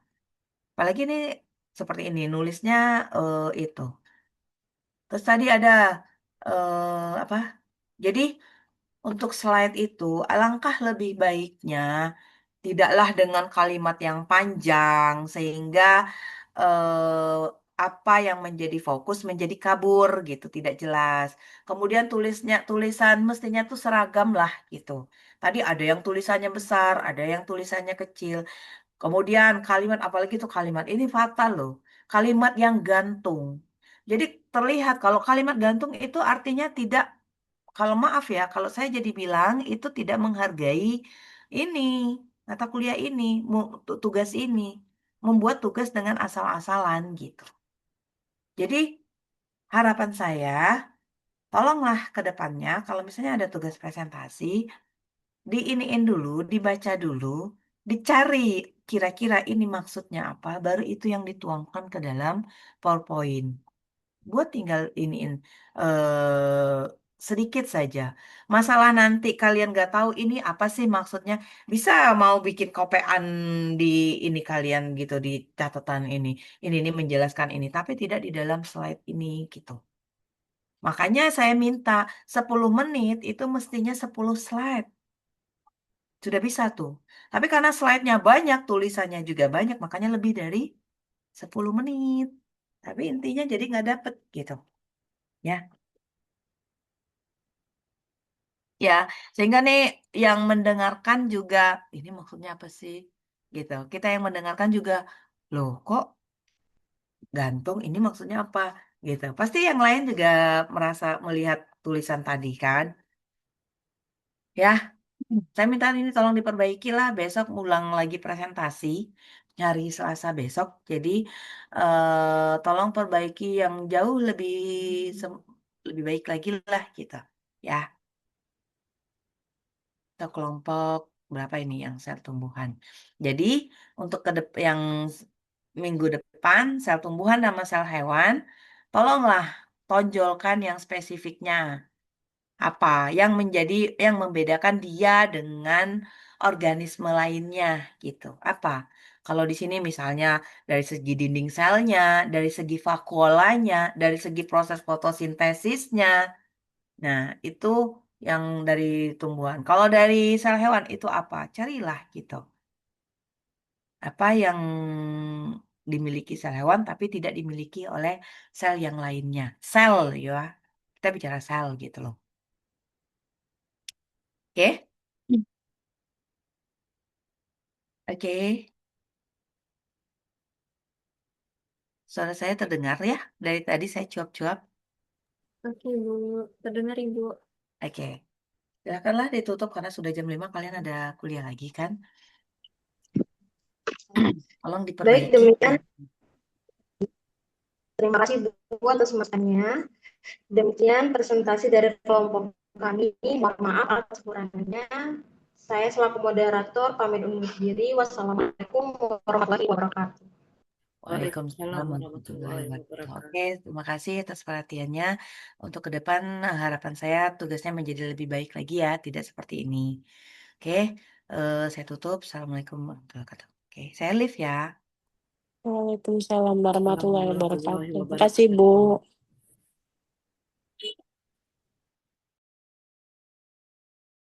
Apalagi ini seperti ini nulisnya itu. Terus tadi ada apa? Jadi untuk slide itu alangkah lebih baiknya tidaklah dengan kalimat yang panjang sehingga eh, apa yang menjadi fokus menjadi kabur gitu, tidak jelas. Kemudian tulisan mestinya tuh seragam lah gitu. Tadi ada yang tulisannya besar, ada yang tulisannya kecil. Kemudian kalimat apalagi itu kalimat ini fatal loh. Kalimat yang gantung. Jadi terlihat kalau kalimat gantung itu artinya tidak, kalau maaf ya, kalau saya jadi bilang itu tidak menghargai ini, mata kuliah ini, tugas ini, membuat tugas dengan asal-asalan gitu. Jadi harapan saya, tolonglah ke depannya kalau misalnya ada tugas presentasi, diiniin dulu, dibaca dulu, dicari kira-kira ini maksudnya apa, baru itu yang dituangkan ke dalam PowerPoint. Gue tinggal iniin eh sedikit saja. Masalah nanti kalian gak tahu ini apa sih maksudnya, bisa mau bikin kopean di ini kalian gitu di catatan ini. Ini menjelaskan ini, tapi tidak di dalam slide ini gitu. Makanya saya minta 10 menit itu mestinya 10 slide. Sudah bisa tuh. Tapi karena slide-nya banyak, tulisannya juga banyak, makanya lebih dari 10 menit. Tapi intinya jadi nggak dapet gitu. Ya. Ya, sehingga nih yang mendengarkan juga, ini maksudnya apa sih? Gitu. Kita yang mendengarkan juga, loh kok gantung, ini maksudnya apa? Gitu. Pasti yang lain juga merasa melihat tulisan tadi kan? Ya, saya minta ini tolong diperbaiki lah. Besok ulang lagi presentasi, nyari Selasa besok. Jadi, tolong perbaiki yang jauh lebih baik lagi lah gitu. Ya. Atau kelompok berapa ini yang sel tumbuhan. Jadi untuk yang minggu depan sel tumbuhan sama sel hewan, tolonglah tonjolkan yang spesifiknya. Apa yang membedakan dia dengan organisme lainnya gitu. Apa? Kalau di sini misalnya dari segi dinding selnya, dari segi vakuolanya, dari segi proses fotosintesisnya. Nah, itu yang dari tumbuhan. Kalau dari sel hewan itu apa? Carilah gitu. Apa yang dimiliki sel hewan tapi tidak dimiliki oleh sel yang lainnya. Sel ya. Kita bicara sel gitu loh. Oke? Oke. Suara saya terdengar ya? Dari tadi saya cuap-cuap. Oke, Bu. Terdengar, Ibu. Oke. Silakanlah ditutup karena sudah jam 5 kalian ada kuliah lagi kan? Tolong Baik, diperbaiki. demikian. Terima kasih Bu atas masukannya. Demikian presentasi dari kelompok kami. Mohon maaf atas kurangnya. Saya selaku moderator pamit undur diri. Wassalamualaikum warahmatullahi wabarakatuh. Waalaikumsalam warahmatullahi wabarakatuh. Oke, terima kasih atas perhatiannya. Untuk ke depan harapan saya tugasnya menjadi lebih baik lagi ya, tidak seperti ini. Oke, saya tutup. Assalamualaikum warahmatullahi wabarakatuh. Oke, saya live ya. Waalaikumsalam warahmatullahi wabarakatuh. Terima kasih, Bu.